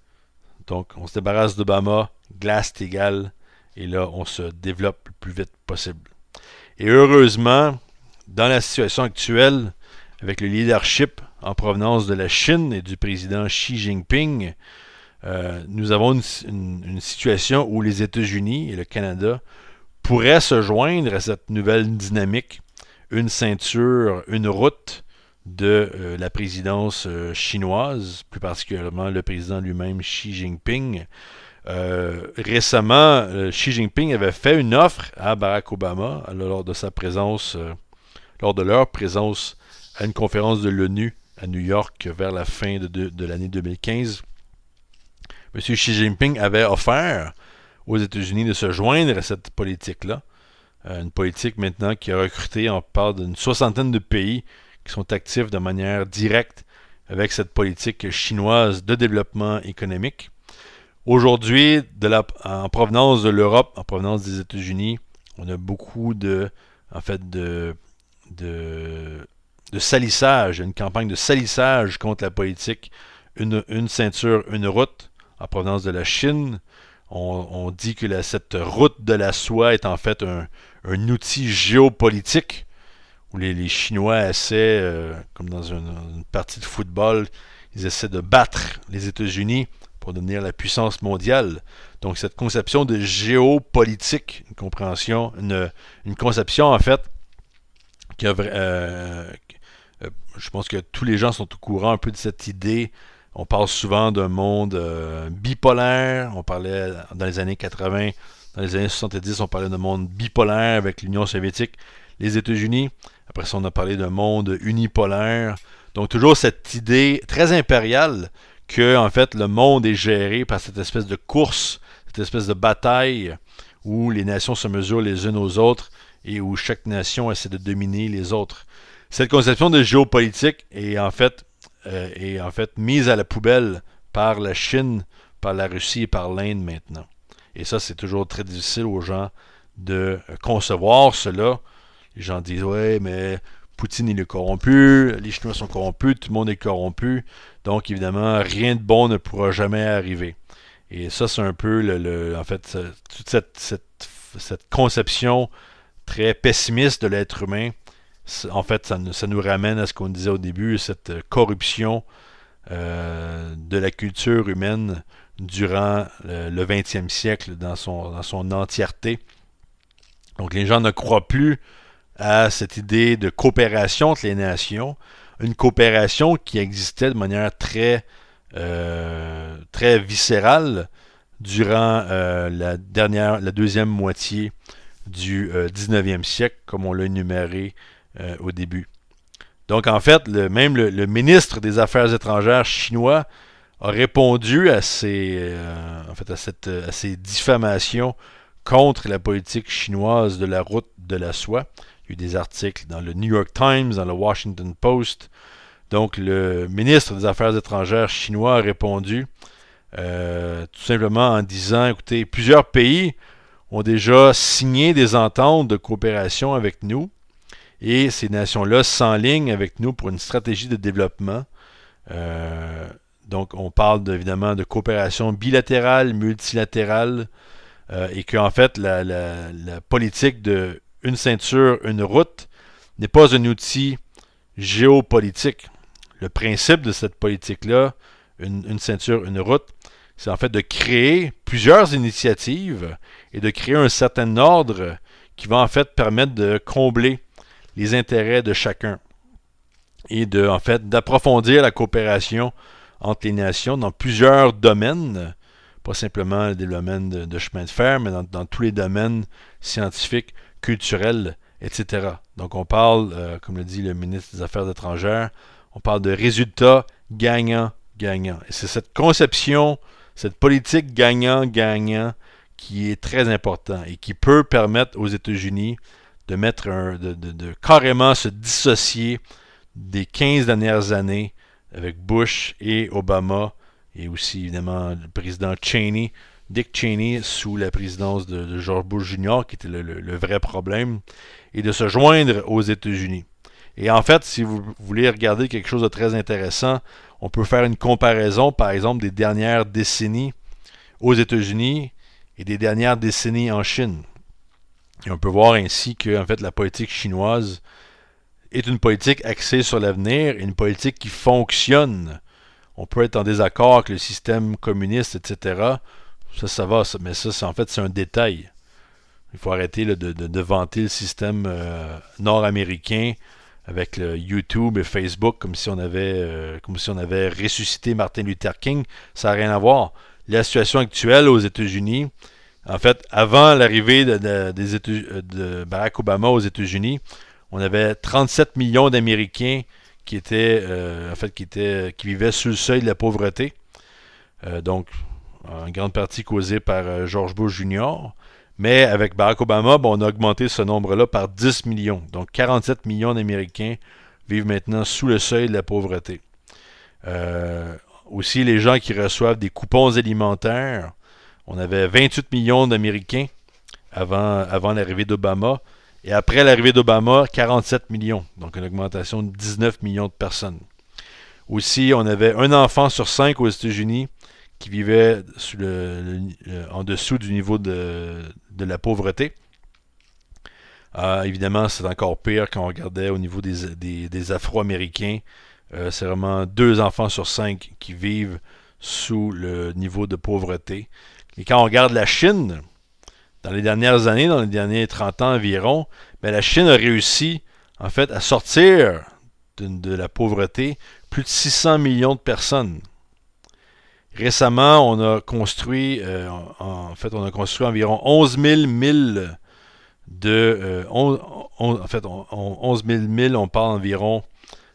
Donc, on se débarrasse d'Obama, Glass-Steagall, et là, on se développe le plus vite possible. Et heureusement, dans la situation actuelle, avec le leadership en provenance de la Chine et du président Xi Jinping, nous avons une situation où les États-Unis et le Canada pourraient se joindre à cette nouvelle dynamique, une ceinture, une route de la présidence chinoise, plus particulièrement le président lui-même Xi Jinping. Récemment, Xi Jinping avait fait une offre à Barack Obama lors de sa présence, lors de leur présence à une conférence de l'ONU à New York vers la fin de l'année 2015. M. Xi Jinping avait offert aux États-Unis de se joindre à cette politique-là. Une politique maintenant qui a recruté, on parle d'une 60aine de pays qui sont actifs de manière directe avec cette politique chinoise de développement économique. Aujourd'hui, en provenance de l'Europe, en provenance des États-Unis, on a beaucoup de salissage, une campagne de salissage contre la politique, une ceinture, une route, en provenance de la Chine. On dit que cette route de la soie est en fait un outil géopolitique où les Chinois essaient, comme dans une partie de football, ils essaient de battre les États-Unis pour devenir la puissance mondiale. Donc cette conception de géopolitique, une conception en fait, je pense que tous les gens sont au courant un peu de cette idée. On parle souvent d'un monde bipolaire. On parlait dans les années 80, dans les années 70, on parlait d'un monde bipolaire avec l'Union soviétique, les États-Unis. À Après ça, on a parlé d'un monde unipolaire. Donc, toujours cette idée très impériale que, en fait, le monde est géré par cette espèce de course, cette espèce de bataille où les nations se mesurent les unes aux autres et où chaque nation essaie de dominer les autres. Cette conception de géopolitique est en fait mise à la poubelle par la Chine, par la Russie et par l'Inde maintenant. Et ça, c'est toujours très difficile aux gens de concevoir cela. Les gens disent, ouais, mais Poutine il est corrompu, les Chinois sont corrompus, tout le monde est corrompu. Donc, évidemment, rien de bon ne pourra jamais arriver. Et ça, c'est un peu, en fait, toute cette conception très pessimiste de l'être humain. En fait, ça nous ramène à ce qu'on disait au début, cette corruption de la culture humaine durant le 20e siècle dans son entièreté. Donc, les gens ne croient plus à cette idée de coopération entre les nations, une coopération qui existait de manière très viscérale durant la deuxième moitié du 19e siècle, comme on l'a énuméré au début. Donc, en fait, même le ministre des Affaires étrangères chinois a répondu à ces diffamations contre la politique chinoise de la route de la soie. Il y a eu des articles dans le New York Times, dans le Washington Post. Donc, le ministre des Affaires étrangères chinois a répondu tout simplement en disant, écoutez, plusieurs pays ont déjà signé des ententes de coopération avec nous et ces nations-là s'enlignent avec nous pour une stratégie de développement. Donc, on parle évidemment de coopération bilatérale, multilatérale, et qu'en fait, la politique de une ceinture, une route n'est pas un outil géopolitique. Le principe de cette politique-là, une ceinture, une route, c'est en fait de créer plusieurs initiatives et de créer un certain ordre qui va en fait permettre de combler les intérêts de chacun et d'approfondir la coopération entre les nations dans plusieurs domaines, pas simplement le domaine de chemin de fer, mais dans tous les domaines scientifiques, culturels, etc. Donc on parle, comme le dit le ministre des Affaires étrangères, on parle de résultats gagnant-gagnant. Et c'est cette conception, cette politique gagnant-gagnant qui est très important et qui peut permettre aux États-Unis de carrément se dissocier des 15 dernières années avec Bush et Obama et aussi évidemment le président Cheney, Dick Cheney sous la présidence de George Bush Jr. qui était le vrai problème, et de se joindre aux États-Unis. Et en fait, si vous voulez regarder quelque chose de très intéressant, on peut faire une comparaison, par exemple, des dernières décennies aux États-Unis et des dernières décennies en Chine. Et on peut voir ainsi que en fait, la politique chinoise est une politique axée sur l'avenir, une politique qui fonctionne. On peut être en désaccord avec le système communiste, etc. Ça va, mais ça, en fait, c'est un détail. Il faut arrêter de vanter le système nord-américain avec le YouTube et Facebook comme si on avait ressuscité Martin Luther King. Ça n'a rien à voir. La situation actuelle aux États-Unis, en fait, avant l'arrivée de Barack Obama aux États-Unis, on avait 37 millions d'Américains qui vivaient sous le seuil de la pauvreté. Donc, en grande partie causé par George Bush Jr. Mais avec Barack Obama, on a augmenté ce nombre-là par 10 millions. Donc 47 millions d'Américains vivent maintenant sous le seuil de la pauvreté. Aussi, les gens qui reçoivent des coupons alimentaires, on avait 28 millions d'Américains avant l'arrivée d'Obama. Et après l'arrivée d'Obama, 47 millions. Donc une augmentation de 19 millions de personnes. Aussi, on avait un enfant sur 5 aux États-Unis qui vivaient en dessous du niveau de la pauvreté. Évidemment, c'est encore pire quand on regardait au niveau des Afro-Américains. C'est vraiment 2 enfants sur 5 qui vivent sous le niveau de pauvreté. Et quand on regarde la Chine, dans les dernières années, dans les derniers 30 ans environ, la Chine a réussi en fait à sortir de la pauvreté plus de 600 millions de personnes. Récemment, on a construit environ 11 000 milles en fait, 11 000 milles, on parle environ,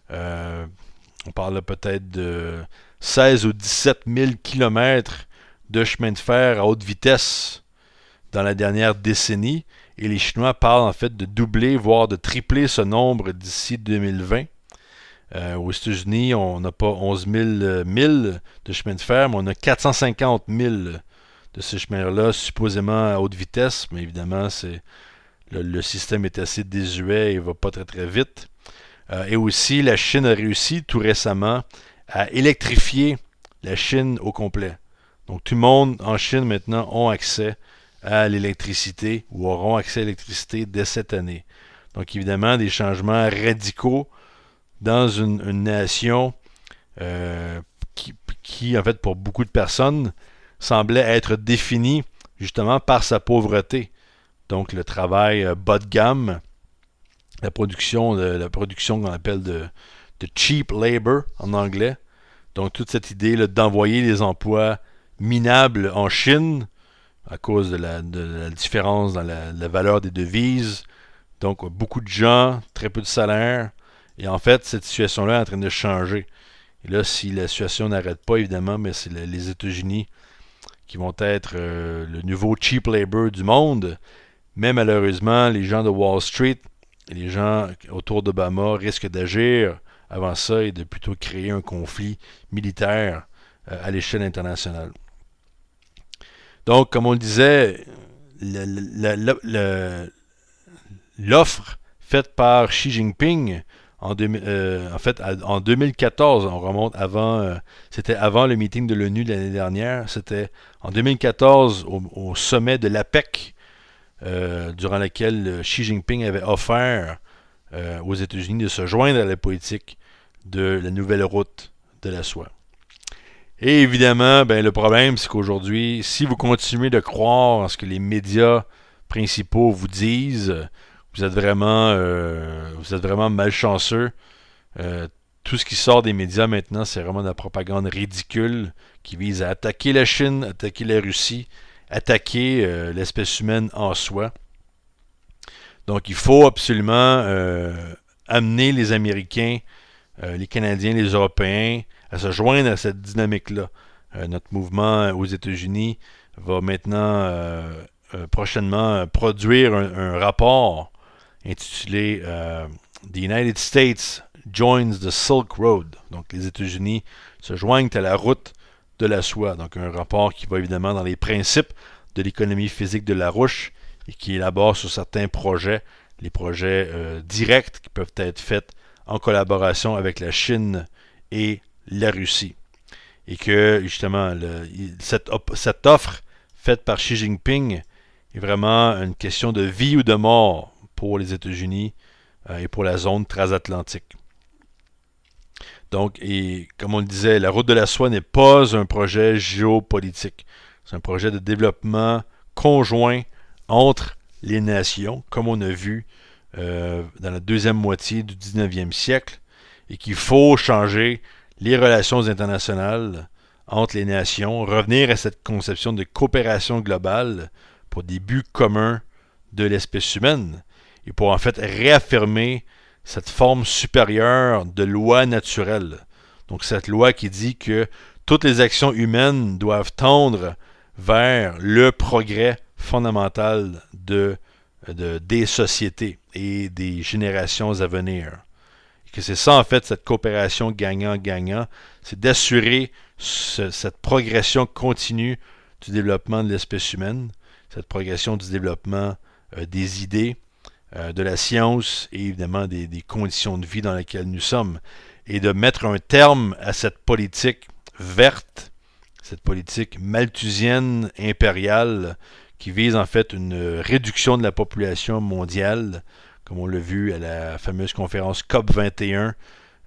on parle là peut-être de 16 ou 17 000 kilomètres de chemin de fer à haute vitesse dans la dernière décennie. Et les Chinois parlent en fait de doubler, voire de tripler ce nombre d'ici 2020. Aux États-Unis, on n'a pas 11 000 milles de chemin de fer, mais on a 450 000 de ces chemins-là, supposément à haute vitesse. Mais évidemment, le système est assez désuet et ne va pas très très vite. Et aussi, la Chine a réussi tout récemment à électrifier la Chine au complet. Donc tout le monde en Chine maintenant ont accès à l'électricité ou auront accès à l'électricité dès cette année. Donc évidemment, des changements radicaux dans une nation qui, en fait, pour beaucoup de personnes, semblait être définie justement par sa pauvreté. Donc le travail bas de gamme, la production qu'on appelle de cheap labor en anglais. Donc toute cette idée là, d'envoyer des emplois minables en Chine à cause de la différence dans la valeur des devises. Donc beaucoup de gens, très peu de salaire. Et en fait, cette situation-là est en train de changer. Et là, si la situation n'arrête pas, évidemment, mais c'est les États-Unis qui vont être le nouveau cheap labor du monde. Mais malheureusement, les gens de Wall Street et les gens autour d'Obama risquent d'agir avant ça et de plutôt créer un conflit militaire à l'échelle internationale. Donc, comme on le disait, l'offre faite par Xi Jinping en 2014, on remonte avant, c'était avant le meeting de l'ONU de l'année dernière, c'était en 2014 au sommet de l'APEC, durant lequel Xi Jinping avait offert aux États-Unis de se joindre à la politique de la nouvelle route de la soie. Et évidemment, ben, le problème, c'est qu'aujourd'hui, si vous continuez de croire en ce que les médias principaux vous disent, vous êtes vraiment malchanceux. Tout ce qui sort des médias maintenant, c'est vraiment de la propagande ridicule qui vise à attaquer la Chine, attaquer la Russie, attaquer l'espèce humaine en soi. Donc il faut absolument amener les Américains, les Canadiens, les Européens à se joindre à cette dynamique-là. Notre mouvement aux États-Unis va maintenant prochainement produire un rapport intitulé The United States Joins the Silk Road. Donc les États-Unis se joignent à la route de la soie. Donc un rapport qui va évidemment dans les principes de l'économie physique de Larouche et qui élabore sur certains projets, les projets directs qui peuvent être faits en collaboration avec la Chine et la Russie. Et que justement cette offre faite par Xi Jinping est vraiment une question de vie ou de mort pour les États-Unis et pour la zone transatlantique. Donc, et comme on le disait, la route de la soie n'est pas un projet géopolitique. C'est un projet de développement conjoint entre les nations, comme on a vu dans la deuxième moitié du 19e siècle, et qu'il faut changer les relations internationales entre les nations, revenir à cette conception de coopération globale pour des buts communs de l'espèce humaine, et pour en fait réaffirmer cette forme supérieure de loi naturelle. Donc cette loi qui dit que toutes les actions humaines doivent tendre vers le progrès fondamental des sociétés et des générations à venir. Et que c'est ça en fait, cette coopération gagnant-gagnant, c'est d'assurer cette progression continue du développement de l'espèce humaine, cette progression du développement des idées, de la science et évidemment des conditions de vie dans lesquelles nous sommes, et de mettre un terme à cette politique verte, cette politique malthusienne impériale qui vise en fait une réduction de la population mondiale, comme on l'a vu à la fameuse conférence COP21,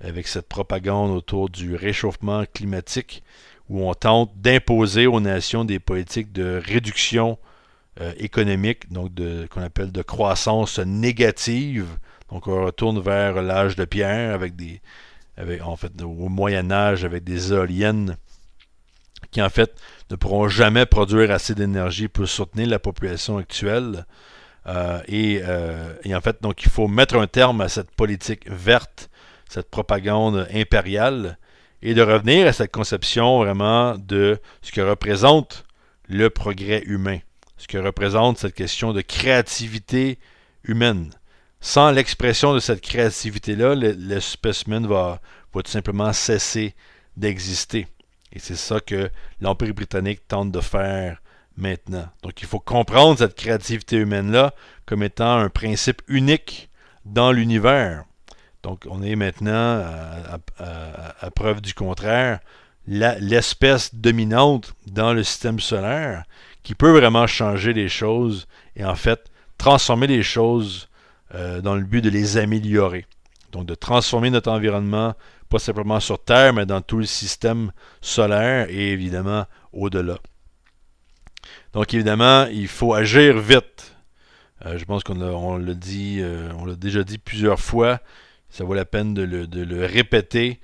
avec cette propagande autour du réchauffement climatique, où on tente d'imposer aux nations des politiques de réduction économique, donc qu'on appelle de croissance négative. Donc on retourne vers l'âge de pierre en fait au Moyen Âge avec des éoliennes qui en fait ne pourront jamais produire assez d'énergie pour soutenir la population actuelle. Et en fait, donc, il faut mettre un terme à cette politique verte, cette propagande impériale, et de revenir à cette conception vraiment de ce que représente le progrès humain, ce que représente cette question de créativité humaine. Sans l'expression de cette créativité-là, le spécimen va tout simplement cesser d'exister. Et c'est ça que l'Empire britannique tente de faire maintenant. Donc il faut comprendre cette créativité humaine-là comme étant un principe unique dans l'univers. Donc on est maintenant à preuve du contraire, l'espèce dominante dans le système solaire qui peut vraiment changer les choses et en fait transformer les choses dans le but de les améliorer. Donc de transformer notre environnement, pas simplement sur Terre, mais dans tout le système solaire et évidemment au-delà. Donc évidemment, il faut agir vite. Je pense on l'a déjà dit plusieurs fois. Ça vaut la peine de le répéter.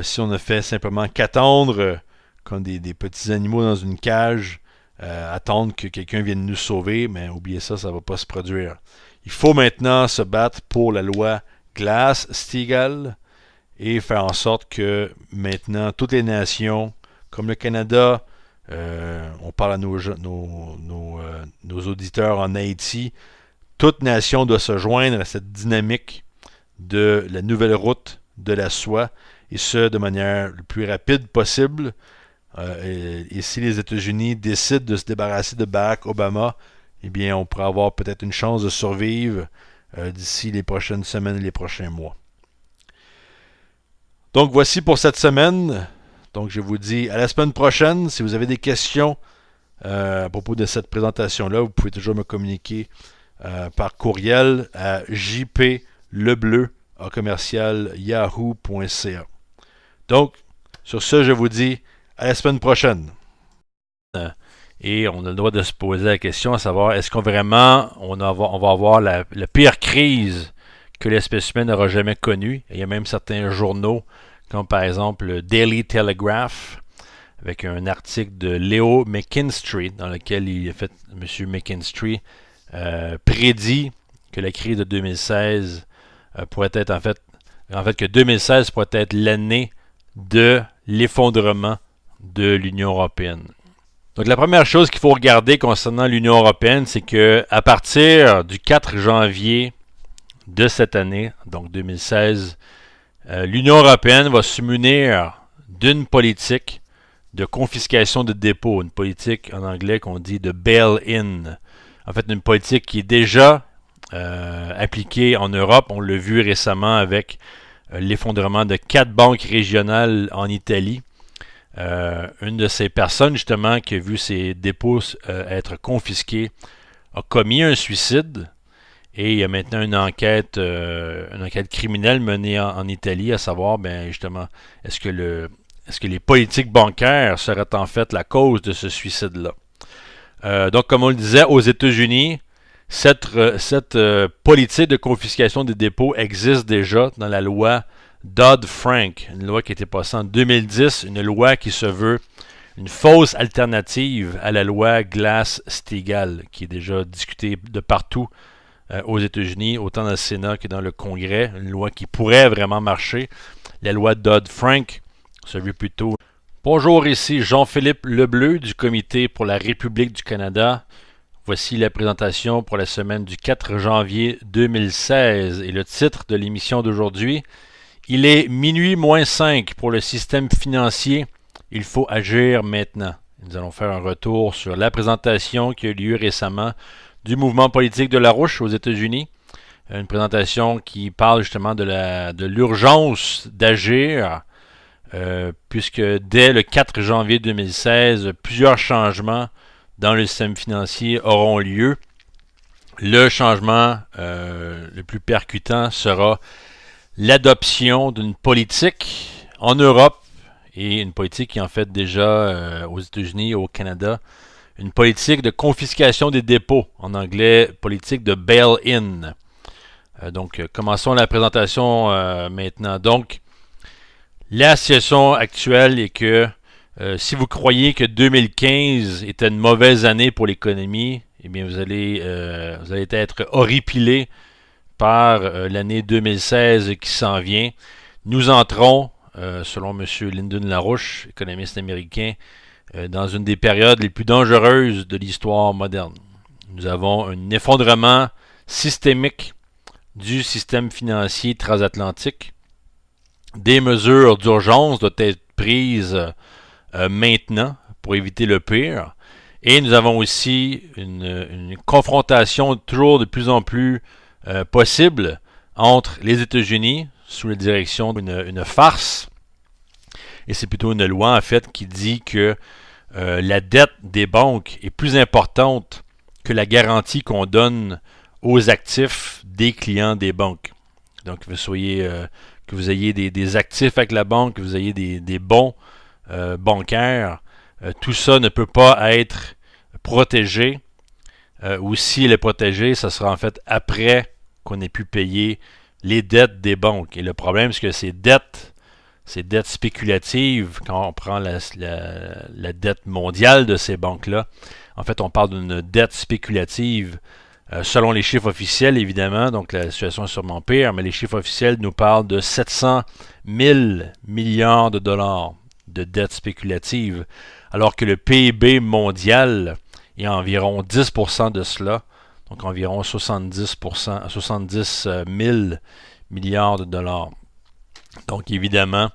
Si on ne fait simplement qu'attendre, comme des petits animaux dans une cage, attendre que quelqu'un vienne nous sauver, mais oubliez ça, ça ne va pas se produire. Il faut maintenant se battre pour la loi Glass-Steagall et faire en sorte que maintenant toutes les nations, comme le Canada, on parle à nos auditeurs en Haïti, toute nation doit se joindre à cette dynamique de la nouvelle route de la soie, et ce, de manière le plus rapide possible. Et si les États-Unis décident de se débarrasser de Barack Obama, eh bien, on pourra avoir peut-être une chance de survivre d'ici les prochaines semaines et les prochains mois. Donc, voici pour cette semaine. Donc, je vous dis à la semaine prochaine. Si vous avez des questions à propos de cette présentation-là, vous pouvez toujours me communiquer par courriel à jplebleu@yahoo.ca. Donc, sur ce, je vous dis à la semaine prochaine. Et on a le droit de se poser la question à savoir, est-ce qu'on vraiment on va avoir la pire crise que l'espèce humaine n'aura jamais connue? Il y a même certains journaux, comme par exemple le Daily Telegraph, avec un article de Leo McKinstry, dans lequel M. McKinstry prédit que la crise de 2016 pourrait être en fait que 2016 pourrait être l'année de l'effondrement de l'Union européenne. Donc la première chose qu'il faut regarder concernant l'Union européenne, c'est que à partir du 4 janvier de cette année, donc 2016, l'Union européenne va se munir d'une politique de confiscation de dépôts, une politique en anglais qu'on dit de bail-in. En fait, une politique qui est déjà appliquée en Europe. On l'a vu récemment avec l'effondrement de 4 banques régionales en Italie. Une de ces personnes, justement, qui a vu ses dépôts être confisqués, a commis un suicide. Et il y a maintenant une enquête criminelle menée en Italie, à savoir, ben, justement, est-ce que les politiques bancaires seraient en fait la cause de ce suicide-là? Donc, comme on le disait, aux États-Unis, cette politique de confiscation des dépôts existe déjà dans la loi Dodd-Frank, une loi qui a été passée en 2010, une loi qui se veut une fausse alternative à la loi Glass-Steagall, qui est déjà discutée de partout aux États-Unis, autant dans le Sénat que dans le Congrès, une loi qui pourrait vraiment marcher. La loi Dodd-Frank se veut plutôt. Bonjour, ici Jean-Philippe Lebleu du Comité pour la République du Canada. Voici la présentation pour la semaine du 4 janvier 2016 et le titre de l'émission d'aujourd'hui. Il est minuit moins 5 pour le système financier. Il faut agir maintenant. Nous allons faire un retour sur la présentation qui a eu lieu récemment du mouvement politique de Larouche aux États-Unis. Une présentation qui parle justement de l'urgence d'agir, puisque dès le 4 janvier 2016, plusieurs changements dans le système financier auront lieu. Le changement le plus percutant sera l'adoption d'une politique en Europe et une politique qui est en fait déjà aux États-Unis et au Canada, une politique de confiscation des dépôts, en anglais, politique de bail-in. Donc, commençons la présentation maintenant. Donc, la situation actuelle est que si vous croyez que 2015 était une mauvaise année pour l'économie, eh bien, vous allez être horripilé par l'année 2016 qui s'en vient. Nous entrons, selon M. Lyndon LaRouche, économiste américain, dans une des périodes les plus dangereuses de l'histoire moderne. Nous avons un effondrement systémique du système financier transatlantique. Des mesures d'urgence doivent être prises maintenant pour éviter le pire. Et nous avons aussi une confrontation toujours de plus en plus possible entre les États-Unis, sous la direction d'une farce, et c'est plutôt une loi en fait qui dit que la dette des banques est plus importante que la garantie qu'on donne aux actifs des clients des banques. Donc que vous ayez des actifs avec la banque, que vous ayez des bons bancaires, tout ça ne peut pas être protégé. Ou s'il est protégé, ça sera en fait après qu'on ait pu payer les dettes des banques. Et le problème, c'est que ces dettes spéculatives, quand on prend la dette mondiale de ces banques-là, en fait, on parle d'une dette spéculative selon les chiffres officiels, évidemment, donc la situation est sûrement pire, mais les chiffres officiels nous parlent de 700 000 milliards de dollars de dette spéculative, alors que le PIB mondial est environ 10% de cela, donc environ 70 000 milliards de dollars. Donc évidemment,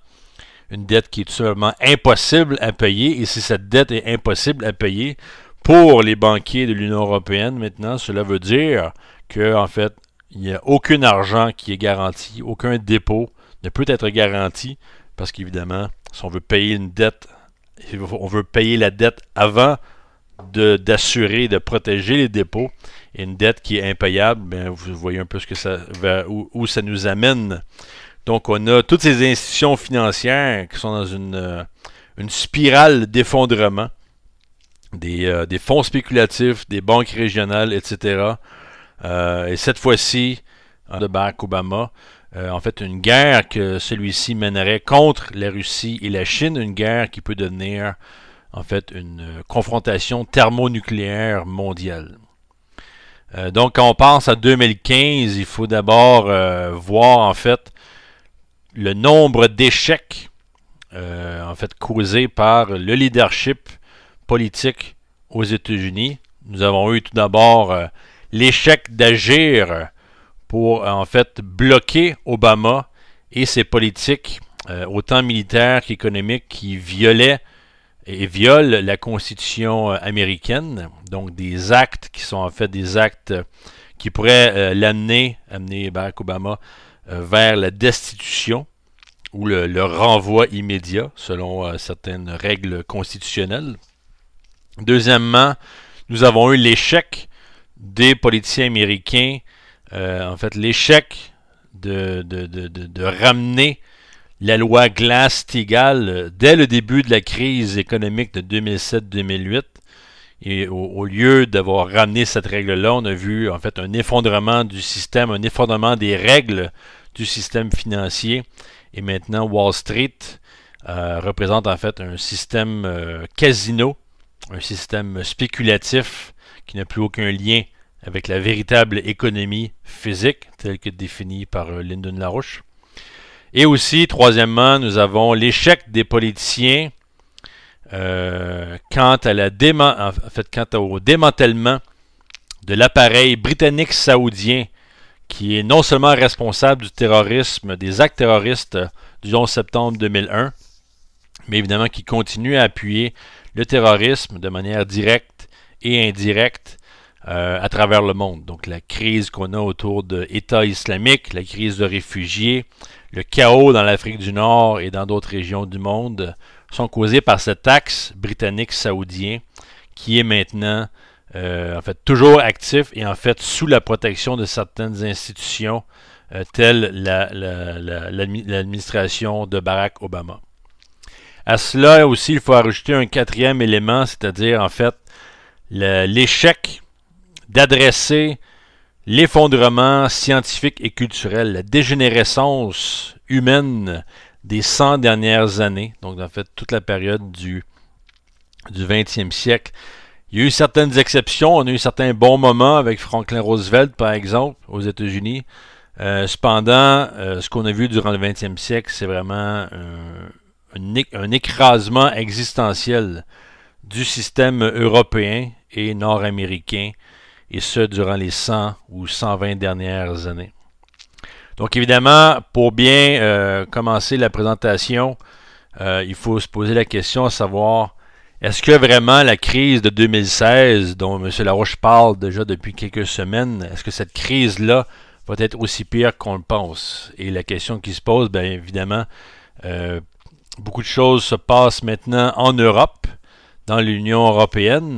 une dette qui est tout simplement impossible à payer, et si cette dette est impossible à payer pour les banquiers de l'Union européenne maintenant, cela veut dire que en fait, il n'y a aucun argent qui est garanti, aucun dépôt ne peut être garanti, parce qu'évidemment, si on veut payer une dette, on veut payer la dette avant d'assurer, de protéger les dépôts, et une dette qui est impayable, bien, vous voyez un peu ce que où ça nous amène. Donc, on a toutes ces institutions financières qui sont dans une spirale d'effondrement, des fonds spéculatifs, des banques régionales, etc. Et cette fois-ci, de Barack Obama, en fait, une guerre que celui-ci mènerait contre la Russie et la Chine, une guerre qui peut devenir, en fait, une confrontation thermonucléaire mondiale. Donc, quand on pense à 2015, il faut d'abord voir, en fait, le nombre d'échecs en fait causés par le leadership politique aux États-Unis. Nous avons eu tout d'abord l'échec d'agir pour en fait bloquer Obama et ses politiques autant militaires qu'économiques qui violent la Constitution américaine. Donc des actes qui sont en fait des actes qui pourraient amener Barack Obama vers la destitution ou le renvoi immédiat selon certaines règles constitutionnelles. Deuxièmement, nous avons eu l'échec des politiciens américains, en fait l'échec de ramener la loi Glass-Steagall dès le début de la crise économique de 2007-2008. Et au lieu d'avoir ramené cette règle-là, on a vu en fait un effondrement du système, un effondrement des règles du système financier. Et maintenant, Wall Street représente en fait un système casino, un système spéculatif qui n'a plus aucun lien avec la véritable économie physique, telle que définie par Lyndon LaRouche. Et aussi, troisièmement, nous avons l'échec des politiciens quant au démantèlement de l'appareil britannique-saoudien qui est non seulement responsable du terrorisme, des actes terroristes du 11 septembre 2001, mais évidemment qui continue à appuyer le terrorisme de manière directe et indirecte à travers le monde. Donc la crise qu'on a autour de l'État islamique, la crise de réfugiés, le chaos dans l'Afrique du Nord et dans d'autres régions du monde sont causés par cet axe britannique-saoudien qui est maintenant en fait toujours actif et en fait sous la protection de certaines institutions telles l'administration de Barack Obama. À cela aussi, il faut ajouter un quatrième élément, c'est-à-dire en fait l'échec d'adresser l'effondrement scientifique et culturel, la dégénérescence humaine des 100 dernières années, donc en fait toute la période du 20e siècle, Il y a eu certaines exceptions. On a eu certains bons moments avec Franklin Roosevelt, par exemple, aux États-Unis. Cependant, ce qu'on a vu durant le 20e siècle, c'est vraiment un écrasement existentiel du système européen et nord-américain, et ce, durant les 100 ou 120 dernières années. Donc évidemment, pour bien commencer la présentation, il faut se poser la question à savoir, est-ce que vraiment la crise de 2016, dont M. Larouche parle déjà depuis quelques semaines, est-ce que cette crise-là va être aussi pire qu'on le pense? Et la question qui se pose, bien évidemment, beaucoup de choses se passent maintenant en Europe, dans l'Union européenne.